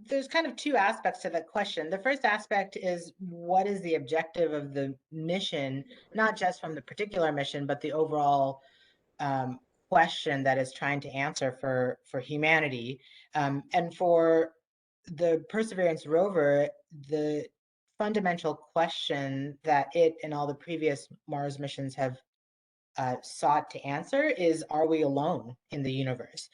Speaker 3: there's kind of two aspects to that question. The first aspect is, what is the objective of the mission, not just from the particular mission, but the overall question that is trying to answer for humanity. And for the Perseverance rover, the fundamental question that it and all the previous Mars missions have sought to answer is, are we alone in the universe?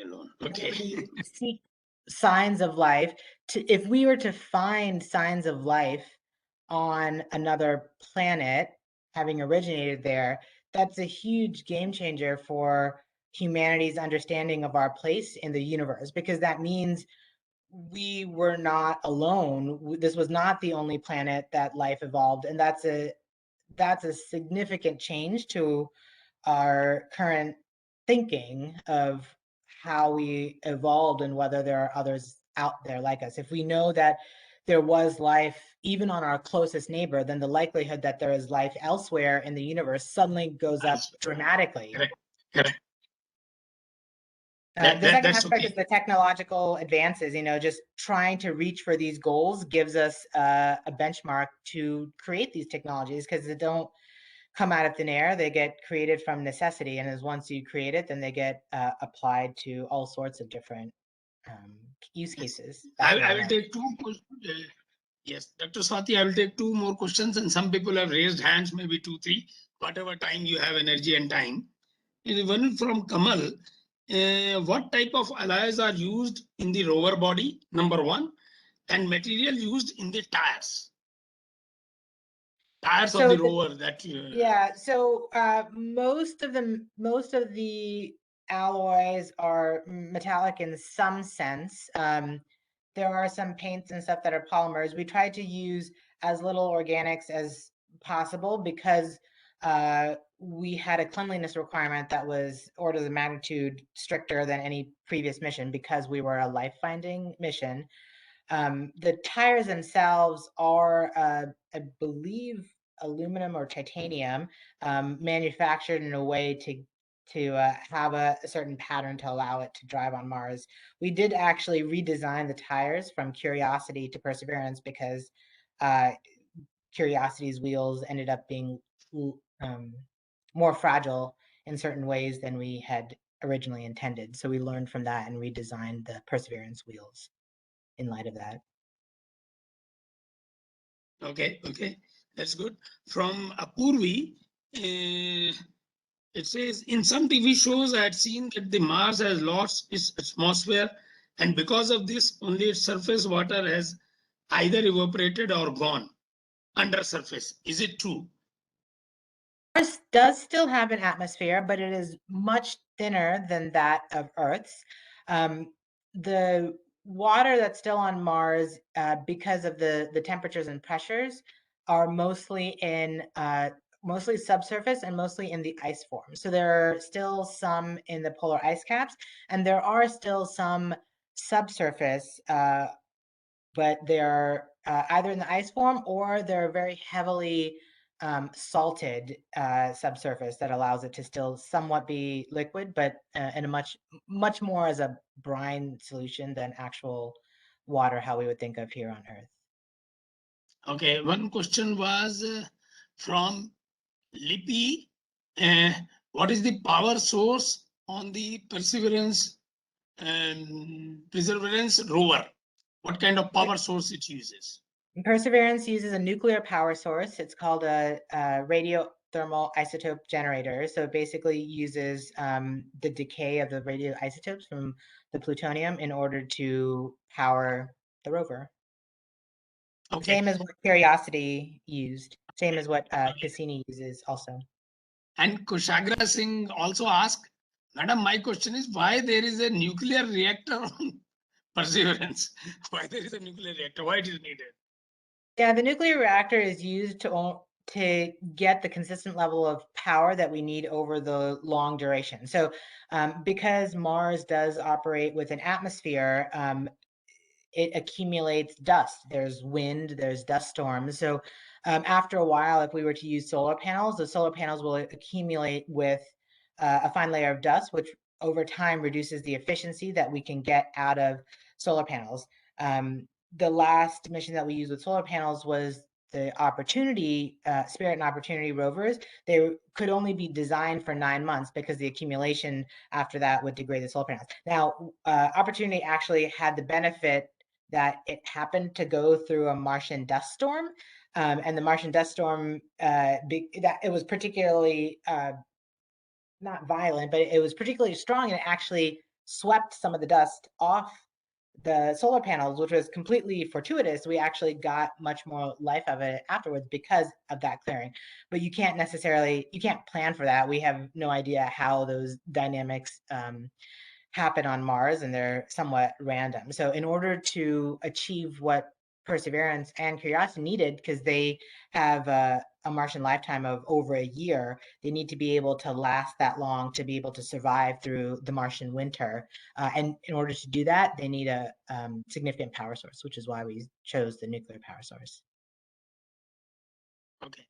Speaker 4: Alone. Okay.
Speaker 3: We seek signs of life. If we were to find signs of life on another planet, having originated there, that's a huge game changer for humanity's understanding of our place in the universe, because that means we were not alone. This was not the only planet that life evolved, and that's a significant change to our current thinking of how we evolved and whether there are others out there like us. If we know that there was life even on our closest neighbor, then the likelihood that there is life elsewhere in the universe suddenly goes up dramatically.
Speaker 4: Correct. Correct.
Speaker 3: The second aspect
Speaker 4: okay.
Speaker 3: is the technological advances. Just trying to reach for these goals gives us a benchmark to create these technologies, because they don't come out of thin air. They get created from necessity, and as once you create it, then they get applied to all sorts of different use cases.
Speaker 4: I will take two questions. Yes, Dr. Swati, I will take two more questions, and some people have raised hands, maybe 2, 3, whatever time you have, energy and time. One from Kamal. What type of alloys are used in the rover body, number one, and material used in the tires? Tires of the rover that you...
Speaker 3: Yeah, so most of the alloys are metallic in some sense. There are some paints and stuff that are polymers. We try to use as little organics as possible, because we had a cleanliness requirement that was orders of magnitude stricter than any previous mission, because we were a life-finding mission. The tires themselves are, I believe, aluminum or titanium, manufactured in a way to have a certain pattern to allow it to drive on Mars. We did actually redesign the tires from Curiosity to Perseverance, because Curiosity's wheels ended up being more fragile in certain ways than we had originally intended. So we learned from that and redesigned the Perseverance wheels in light of that.
Speaker 4: Okay, that's good. From Apurvi, it says, in some TV shows I had seen that the Mars has lost its atmosphere, and because of this, only its surface water has either evaporated or gone under surface. Is it true?
Speaker 3: Mars does still have an atmosphere, but it is much thinner than that of Earth's. The water that's still on Mars, because of the temperatures and pressures, are mostly subsurface and mostly in the ice form. So there are still some in the polar ice caps, and there are still some subsurface, but they're either in the ice form, or they're very heavily salted subsurface that allows it to still somewhat be liquid, but in a much more as a brine solution than actual water, how we would think of here on Earth.
Speaker 4: Okay, one question was from Lippy. What is the power source on the Perseverance rover? what kind of power source it uses?
Speaker 3: Perseverance uses a nuclear power source. It's called a radiothermal isotope generator. So it basically uses the decay of the radioisotopes from the plutonium in order to power the rover.
Speaker 4: Okay.
Speaker 3: Same as what Curiosity used. Same as what Cassini uses also.
Speaker 4: And Kushagra Singh also asked, Madam, my question is why there is a nuclear reactor on Perseverance? Why there is a nuclear reactor? Why it is needed?
Speaker 3: Yeah, the nuclear reactor is used to get the consistent level of power that we need over the long duration. So because Mars does operate with an atmosphere, it accumulates dust. There's wind, there's dust storms. So after a while, if we were to use solar panels, the solar panels will accumulate with a fine layer of dust, which over time reduces the efficiency that we can get out of solar panels. The last mission that we used with solar panels was the Opportunity, Spirit and Opportunity rovers. They could only be designed for 9 months because the accumulation after that would degrade the solar panels. Now, Opportunity actually had the benefit that it happened to go through a Martian dust storm. And the Martian dust storm, it was particularly not violent, but it was particularly strong, and it actually swept some of the dust off the solar panels, which was completely fortuitous. We actually got much more life of it afterwards because of that clearing. But you can't plan for that. We have no idea how those dynamics happen on Mars, and they're somewhat random. So in order to achieve what Perseverance and Curiosity needed, because they have a Martian lifetime of over a year, they need to be able to last that long to be able to survive through the Martian winter. And in order to do that, they need a significant power source, which is why we chose the nuclear power source.
Speaker 4: Okay.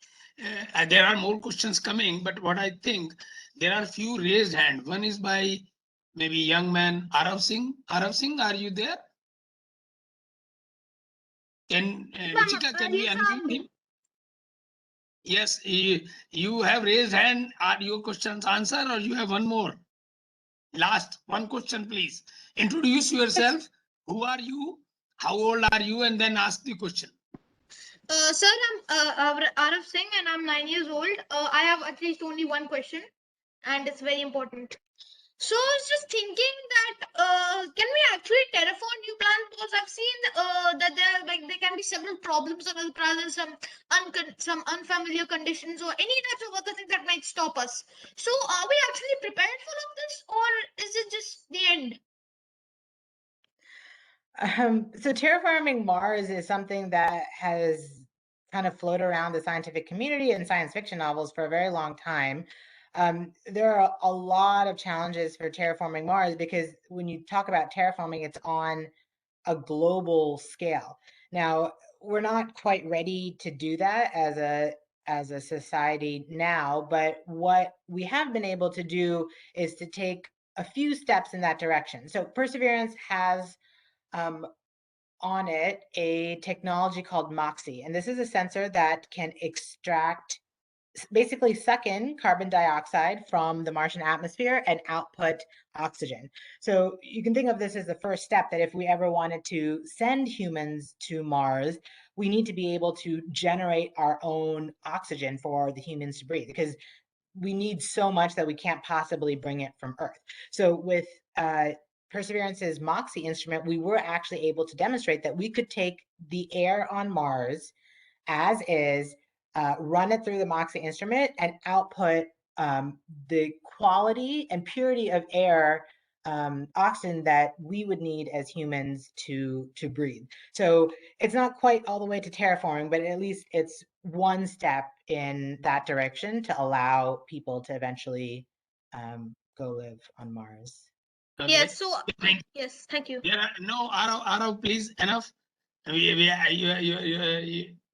Speaker 4: There are more questions coming, but what I think, there are few raised hands. One is by maybe young man Arav Singh. Arav Singh, are you there? Can Ruchita, can we unmute him? Yes, you have raised hand. Are your questions answered, or you have one more? Last one question, please. Introduce yourself. Who are you? How old are you? And then ask the question.
Speaker 6: Sir, I'm Arav Singh and I'm 9 years old. I have at least only one question, and it's very important. So I was just thinking that can we actually terraform new planet? Because I've seen that there can be several problems on other planets, some unfamiliar conditions or any types of other things that might stop us. So are we actually prepared for all of this, or is it just the end?
Speaker 3: So terraforming Mars is something that has kind of floated around the scientific community and science fiction novels for a very long time. There are a lot of challenges for terraforming Mars because when you talk about terraforming, it's on a global scale. Now, we're not quite ready to do that as a society now, but what we have been able to do is to take a few steps in that direction. So Perseverance has on it a technology called MOXIE. And this is a sensor that can basically suck in carbon dioxide from the Martian atmosphere and output oxygen. So you can think of this as the first step, that if we ever wanted to send humans to Mars, we need to be able to generate our own oxygen for the humans to breathe, because we need so much that we can't possibly bring it from Earth. So with Perseverance's MOXIE instrument, we were actually able to demonstrate that we could take the air on Mars as is, run it through the MOXIE instrument, and output the quality and purity of air, oxygen, that we would need as humans to breathe. So it's not quite all the way to terraforming, but at least it's one step in that direction to allow people to eventually go live on Mars.
Speaker 4: Okay.
Speaker 6: Yes. So
Speaker 4: Thank
Speaker 6: yes, thank you.
Speaker 4: Yeah, no, Arav, please, enough.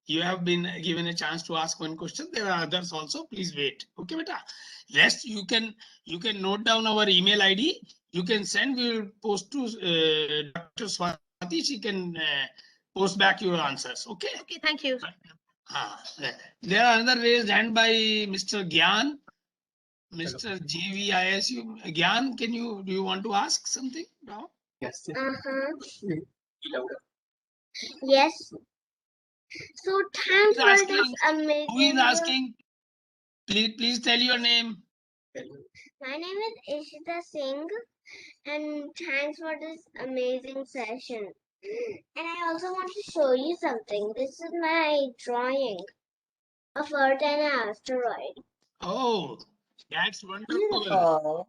Speaker 4: You have been given a chance to ask one question. There are others also. Please wait. Okay, beta. Rest you can note down our email ID. You can send. We will post to Dr. Swati. She can post back your answers. Okay.
Speaker 6: Okay, thank you.
Speaker 4: There are another raised hand by Mr. Gyan. Mr. GVISU. Gyan, do you want to ask something now?
Speaker 7: Yes. Yes. So thanks
Speaker 4: Who
Speaker 7: for
Speaker 4: is
Speaker 7: this
Speaker 4: asking? Who is
Speaker 7: amazing.
Speaker 4: asking? Please tell your name.
Speaker 7: My name is Ishita Singh, and thanks for this amazing session. And I also want to show you something. This is my drawing of Earth and an asteroid.
Speaker 4: Oh, that's wonderful.
Speaker 3: Beautiful.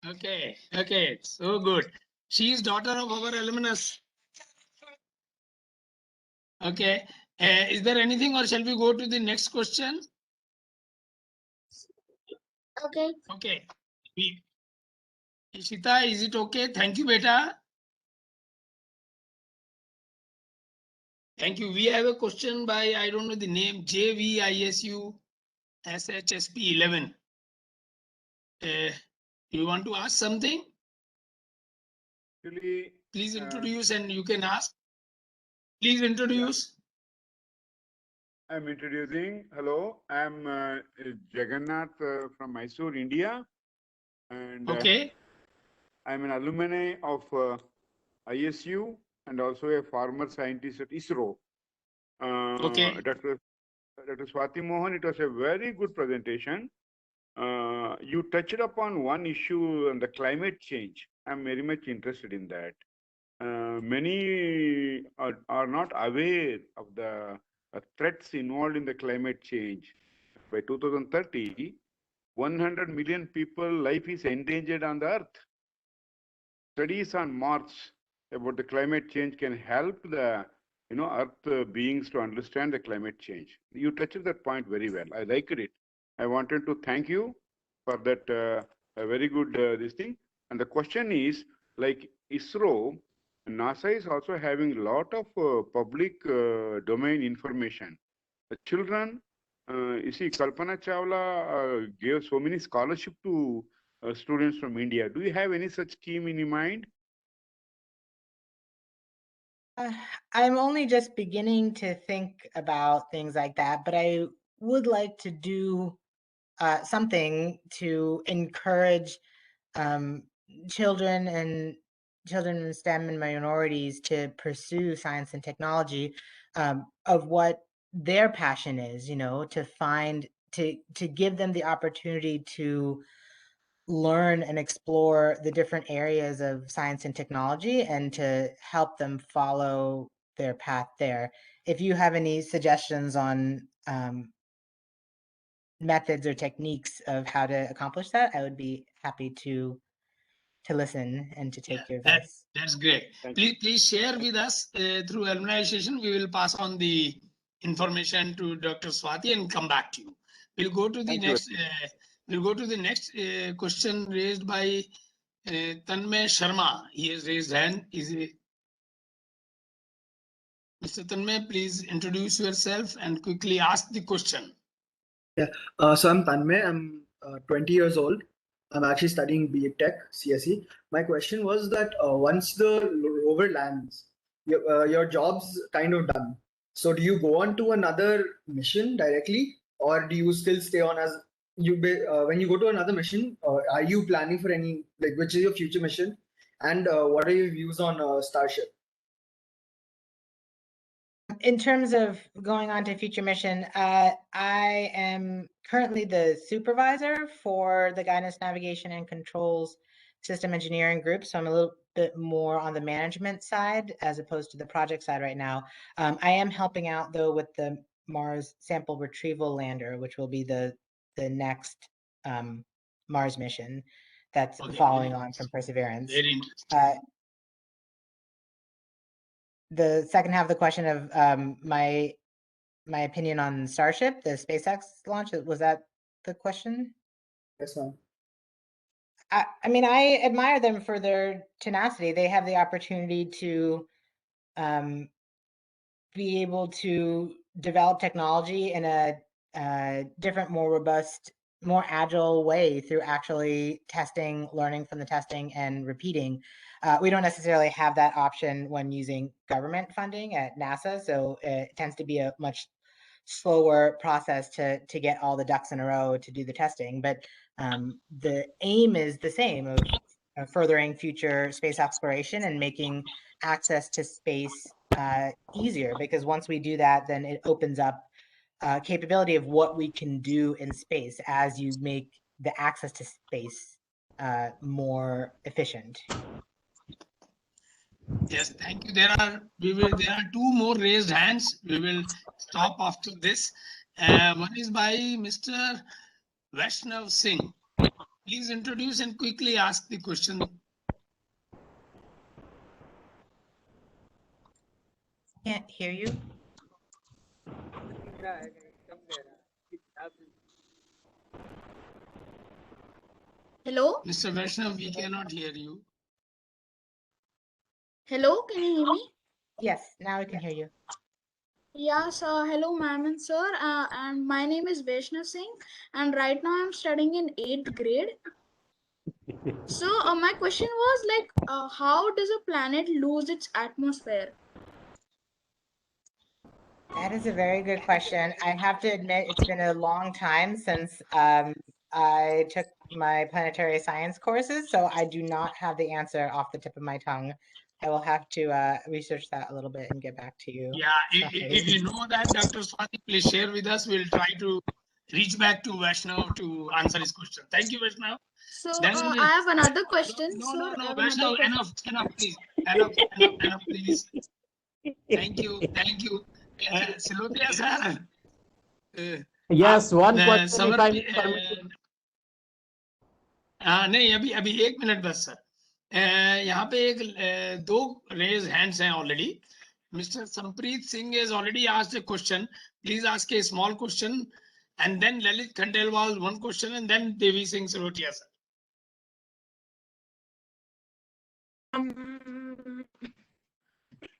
Speaker 4: Okay, so good. She is daughter of our alumnus. Okay, is there anything or shall we go to the next question?
Speaker 7: Okay.
Speaker 4: Okay, Ishita, is it okay? Thank you, beta. Thank you. We have a question by, I don't know the name, JVISU SHSP 11. You want to ask something?
Speaker 8: Actually,
Speaker 4: Please introduce and you can ask. Please introduce.
Speaker 8: I'm introducing. Hello, I'm Jagannath from Mysore, India, and
Speaker 4: Okay.
Speaker 8: I'm an alumni of ISU and also a former scientist at ISRO.
Speaker 4: Okay.
Speaker 8: Dr. Swati Mohan, it was a very good presentation. You touched upon one issue on the climate change. I'm very much interested in that. Many are not aware of the threats involved in the climate change. By 2030, 100 million people life is endangered on the earth. Studies on Mars about the climate change can help the earth beings to understand the climate change. You touched that point very well. I liked it. I wanted to thank you for that a very good this thing. And the question is, like ISRO, NASA is also having a lot of public domain information. The children, you see, Kalpana Chawla gave so many scholarship to students from India. Do you have any such scheme in your mind?
Speaker 3: I'm only just beginning to think about things like that, but I would like to do something to encourage um, children and children in STEM and minorities to pursue science and technology of what their passion is, to find to give them the opportunity to learn and explore the different areas of science and technology and to help them follow their path there. If you have any suggestions on methods or techniques of how to accomplish that, I would be happy to listen and to take your advice.
Speaker 4: That's great. Please share with us through alumni association. We will pass on the information to Dr. Swati and come back to you. We'll go to the next. We'll go to the next question raised by Tanmay Sharma. He has raised hand. Mr. Tanmay, please introduce yourself and quickly ask the question.
Speaker 9: Yeah, so I'm Tanmay. I'm 20 years old. I'm actually studying B Tech CSE. My question was that once the rover lands, your job's kind of done. So do you go on to another mission directly, or do you still stay on as when you go to another mission? Are you planning for any, like, which is your future mission, and what are your views on Starship?
Speaker 3: In terms of going on to future mission, I am currently the supervisor for the guidance, navigation, and controls system engineering group. So I'm a little bit more on the management side as opposed to the project side right now. I am helping out though with the Mars sample retrieval lander, which will be the next Mars mission that's following on from Perseverance.
Speaker 4: Very interesting.
Speaker 3: The second half of the question of my opinion on Starship, the SpaceX launch, was that the question?
Speaker 9: Yes, ma'am.
Speaker 3: I mean, I admire them for their tenacity. They have the opportunity to be able to develop technology in a different, more robust, more agile way through actually testing, learning from the testing, and repeating. We don't necessarily have that option when using government funding at NASA, so it tends to be a much slower process to get all the ducks in a row to do the testing. But the aim is the same of furthering future space exploration and making access to space easier, because once we do that, then it opens up capability of what we can do in space as you make the access to space more efficient.
Speaker 4: Yes, thank you. There are two more raised hands. We will stop after this. One is by Mr. Vaishnav Singh. Please introduce and quickly ask the question.
Speaker 3: Can't hear you.
Speaker 6: Hello?
Speaker 4: Mr. Vaishnav, we cannot hear you.
Speaker 6: Hello, can you hear me?
Speaker 3: Yes, now I can hear you.
Speaker 6: Yes, hello, ma'am and sir. And my name is Vaishnav Singh, and right now I'm studying in 8th grade. So, my question was like, how does a planet lose its atmosphere?
Speaker 3: That is a very good question. I have to admit, it's been a long time since I took my planetary science courses, so I do not have the answer off the tip of my tongue. I will have to research that a little bit and get back to you.
Speaker 4: Yeah, if you know that, Dr. Swati, please share with us. We'll try to reach back to Vaishnav to answer his question. Thank you, Vaishnav.
Speaker 6: So,
Speaker 4: Then
Speaker 6: I have another question.
Speaker 4: no,
Speaker 6: sir.
Speaker 4: no,
Speaker 6: I
Speaker 4: no,
Speaker 6: have another
Speaker 4: Vaishnav,
Speaker 6: question.
Speaker 4: enough, please. Enough, please. Thank you. Silotia sir.
Speaker 10: Yes, one question if
Speaker 4: summer
Speaker 10: I'm permitted.
Speaker 4: नहीं अभी एक minute बस sir यहाँ पे एक दो raise hands हैं already mister Sampreet Singh has already asked a question. Please ask a small question, and then Lalit Khandelwal one question, and then Devi Singh Sirotia sir.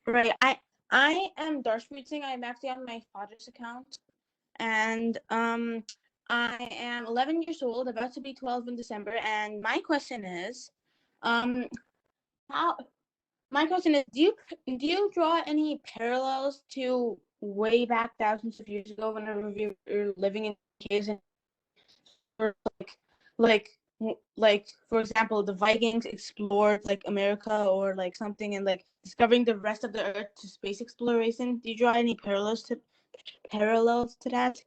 Speaker 11: Right. I am Darshpreet Singh. I'm actually on my father's account, and I am 11 years old, about to be 12 in December. And my question is, do you draw any parallels to way back thousands of years ago, whenever we were living in caves, and or like for example, the Vikings explored like America or like something, and like discovering the rest of the earth to space exploration? Do you draw any parallels to that?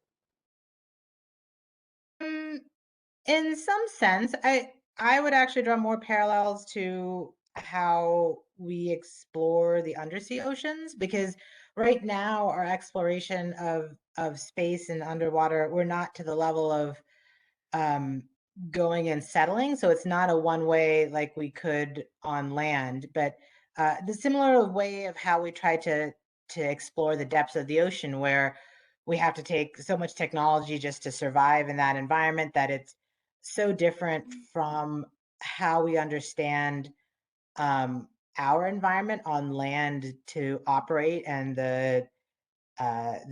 Speaker 3: In some sense, I would actually draw more parallels to how we explore the undersea oceans, because right now our exploration of space and underwater, we're not to the level of going and settling, so it's not a one way like we could on land, but the similar way of how we try to explore the depths of the ocean, where we have to take so much technology just to survive in that environment, that it's so different from how we understand our environment on land to operate, and the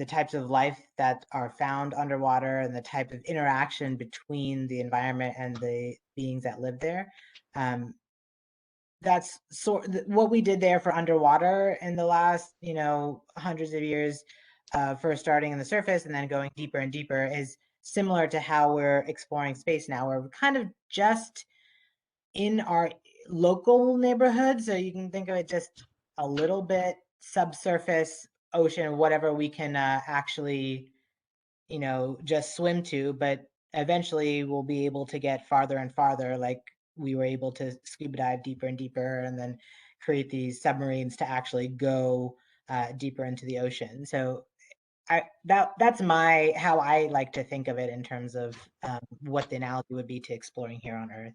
Speaker 3: types of life that are found underwater, and the type of interaction between the environment and the beings that live there. That's what we did there for underwater in the last, hundreds of years, first starting in the surface and then going deeper and deeper, is similar to how we're exploring space now. We're kind of just in our local neighborhood, so you can think of it just a little bit subsurface ocean, whatever we can actually, just swim to, but eventually we'll be able to get farther and farther, like we were able to scuba dive deeper and deeper, and then create these submarines to actually go deeper into the ocean. So that's how I like to think of it in terms of what the analogy would be to exploring here on Earth.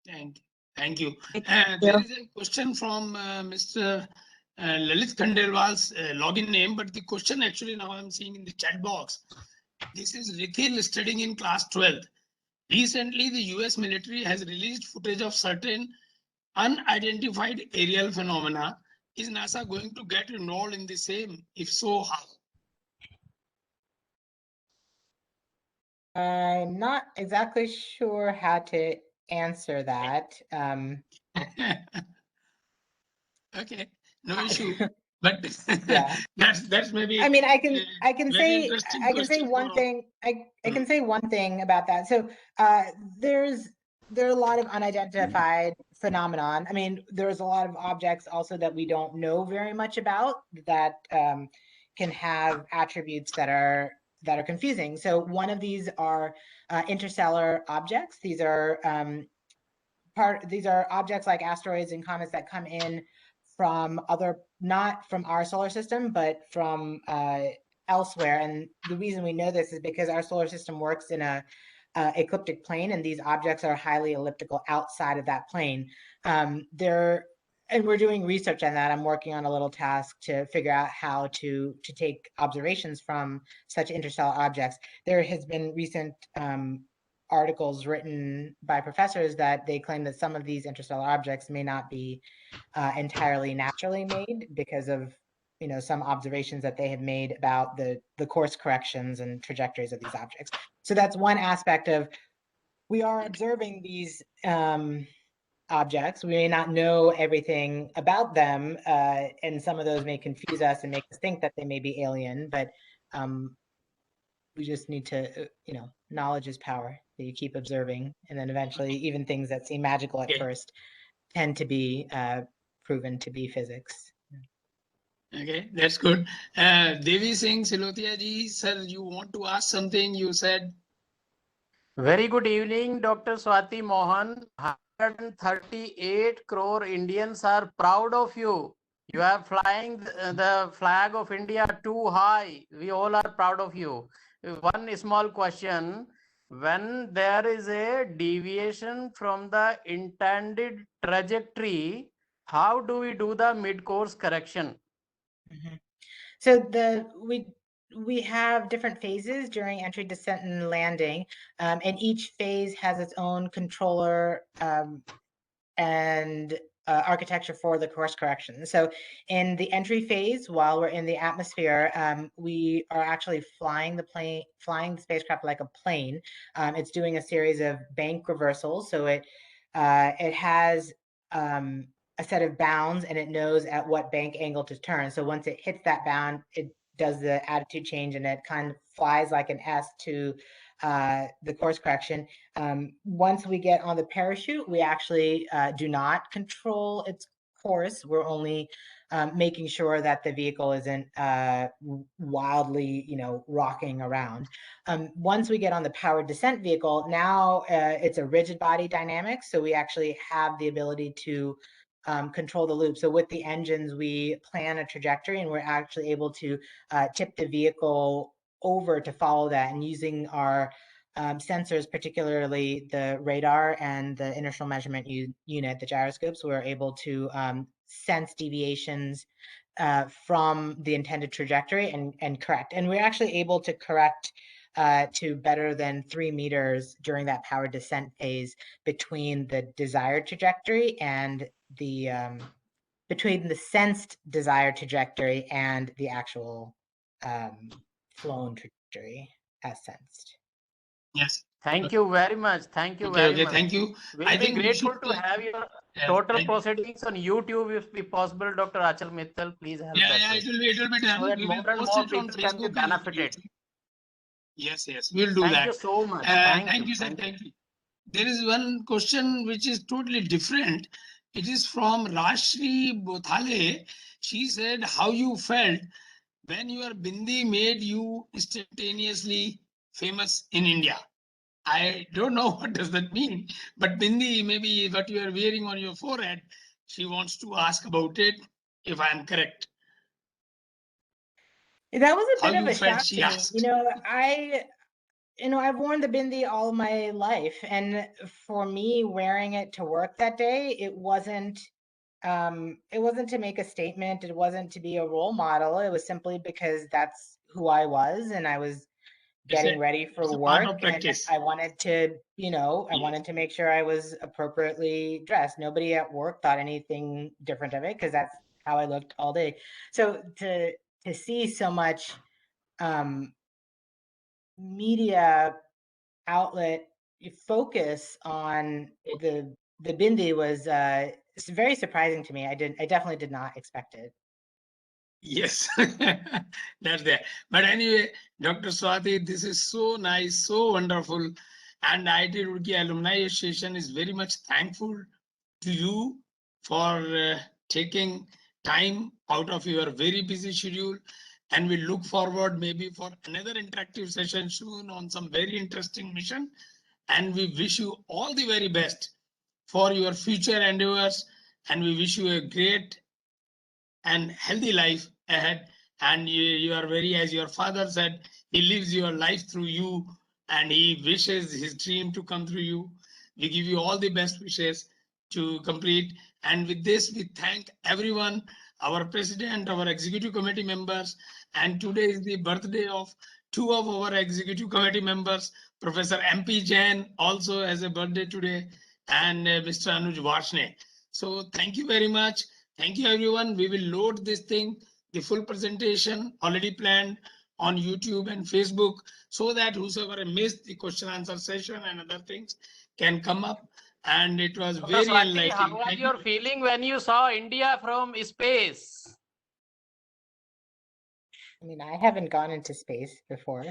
Speaker 4: Thank you. There is a question from Mr. Lalit Khandelwal's login name, but the question actually now I'm seeing in the chat box. This is Rikhil studying in class 12. Recently, the US military has released footage of certain unidentified aerial phenomena. Is NASA going to get involved in the same? If so, how?
Speaker 3: I'm not exactly sure how to answer that.
Speaker 4: Okay, no issue. But
Speaker 3: yeah,
Speaker 4: that's maybe.
Speaker 3: I mean, I can say one thing. I can say one thing about that. So there's there are a lot of unidentified phenomenon. I mean, there's a lot of objects also that we don't know very much about that can have attributes that are confusing. So one of these are interstellar objects. These are objects like asteroids and comets that come in from not from our solar system, but from elsewhere. And the reason we know this is because our solar system works in a ecliptic plane, and these objects are highly elliptical outside of that plane. And we're doing research on that. I'm working on a little task to figure out how to take observations from such interstellar objects. There has been recent articles written by professors that they claim that some of these interstellar objects may not be entirely naturally made because of some observations that they have made about the course corrections and trajectories of these objects. So that's one aspect of, we are observing these objects. We may not know everything about them, and some of those may confuse us and make us think that they may be alien, but we just need to, knowledge is power, that you keep observing, and then eventually even things that seem magical at first tend to be proven to be physics.
Speaker 4: Okay, that's good. Devi Singh Silotia ji, sir, you want to ask something? You said.
Speaker 10: Very good evening, Dr. Swati Mohan. 138 crore Indians are proud of you. You are flying the flag of India too high. We all are proud of you. One small question. When there is a deviation from the intended trajectory, how do we do the mid-course correction?
Speaker 3: So we have different phases during entry, descent, and landing, and each phase has its own controller and architecture for the course correction. So in the entry phase, while we're in the atmosphere, we are actually flying the spacecraft like a plane. It's doing a series of bank reversals. So it has a set of bounds, and it knows at what bank angle to turn. So once it hits that bound, it does the attitude change, and it kind of flies like an S to the course correction. Once we get on the parachute, we actually do not control its course. We're only making sure that the vehicle isn't wildly, rocking around. Once we get on the powered descent vehicle, now it's a rigid body dynamics. So we actually have the ability to control the loop. So with the engines, we plan a trajectory, and we're actually able to tip the vehicle over to follow that, and using our sensors, particularly the radar and the inertial measurement unit, the gyroscopes, we're able to sense deviations from the intended trajectory and correct. And we're actually able to correct to better than 3 meters during that powered descent phase between the desired trajectory and the between the sensed desired trajectory and the actual flown trajectory as sensed.
Speaker 4: Yes.
Speaker 10: Thank you very much. Thank you
Speaker 4: Okay,
Speaker 10: very
Speaker 4: okay,
Speaker 10: much.
Speaker 4: thank you.
Speaker 10: We'll
Speaker 4: I
Speaker 10: be
Speaker 4: think we
Speaker 10: grateful
Speaker 4: should
Speaker 10: to
Speaker 4: take-
Speaker 10: have your
Speaker 4: Yeah,
Speaker 10: total
Speaker 4: thank you.
Speaker 10: proceedings on YouTube if be possible. Dr. Achal Mittal, please help
Speaker 4: Yeah,
Speaker 10: that
Speaker 4: yeah,
Speaker 10: way.
Speaker 4: it will be
Speaker 10: So
Speaker 4: done.
Speaker 10: that
Speaker 4: We
Speaker 10: more
Speaker 4: will
Speaker 10: and
Speaker 4: post
Speaker 10: more
Speaker 4: it on
Speaker 10: people can be
Speaker 4: Facebook and
Speaker 10: benefited.
Speaker 4: YouTube. Yes, yes, we'll do
Speaker 10: Thank
Speaker 4: that.
Speaker 10: you so much.
Speaker 4: Thank you, sir. Thank you. There is one question which is totally different. It is from Rashri Bothale. She said, how you felt when your bindi made you instantaneously famous in India. I don't know what does that mean, but bindi maybe what you are wearing on your forehead. She wants to ask about it, if I am correct.
Speaker 3: That was a
Speaker 4: How
Speaker 3: bit of
Speaker 4: you
Speaker 3: a
Speaker 4: felt,
Speaker 3: shock
Speaker 4: she
Speaker 3: to me.
Speaker 4: asked.
Speaker 3: I've worn the bindi all my life, and for me, wearing it to work that day, it wasn't to make a statement. It wasn't to be a role model. It was simply because that's who I was, and I was getting ready for
Speaker 4: It's a part
Speaker 3: work,
Speaker 4: of practice.
Speaker 3: and I wanted to, I wanted to make sure I was appropriately dressed. Nobody at work thought anything different of it, because that's how I looked all day. So to see so much media outlet focus on the bindi was it's very surprising to me. I definitely did not expect it.
Speaker 4: Yes, that's there. But anyway, Dr. Swati, this is so nice, so wonderful. And IIT Roorkee Alumni Association is very much thankful to you for taking time out of your very busy schedule. And we look forward maybe for another interactive session soon on some very interesting mission. And we wish you all the very best for your future endeavors. And we wish you a great and healthy life ahead. And you are very, as your father said, he lives your life through you and he wishes his dream to come through you. We give you all the best wishes to complete. And with this, we thank everyone, our president, our executive committee members. And today is the birthday of two of our executive committee members. Professor MP Jain also has a birthday today, and Mr. Anuj Varshney. So thank you very much. Thank you, everyone. We will load this thing, the full presentation already planned on YouTube and Facebook, so that whosoever missed the question answer session and other things can come up. And it was
Speaker 10: Dr.
Speaker 4: very
Speaker 10: Swati,
Speaker 4: enlightening.
Speaker 10: how was your feeling when you saw India from space?
Speaker 3: I mean, I haven't gone into space before.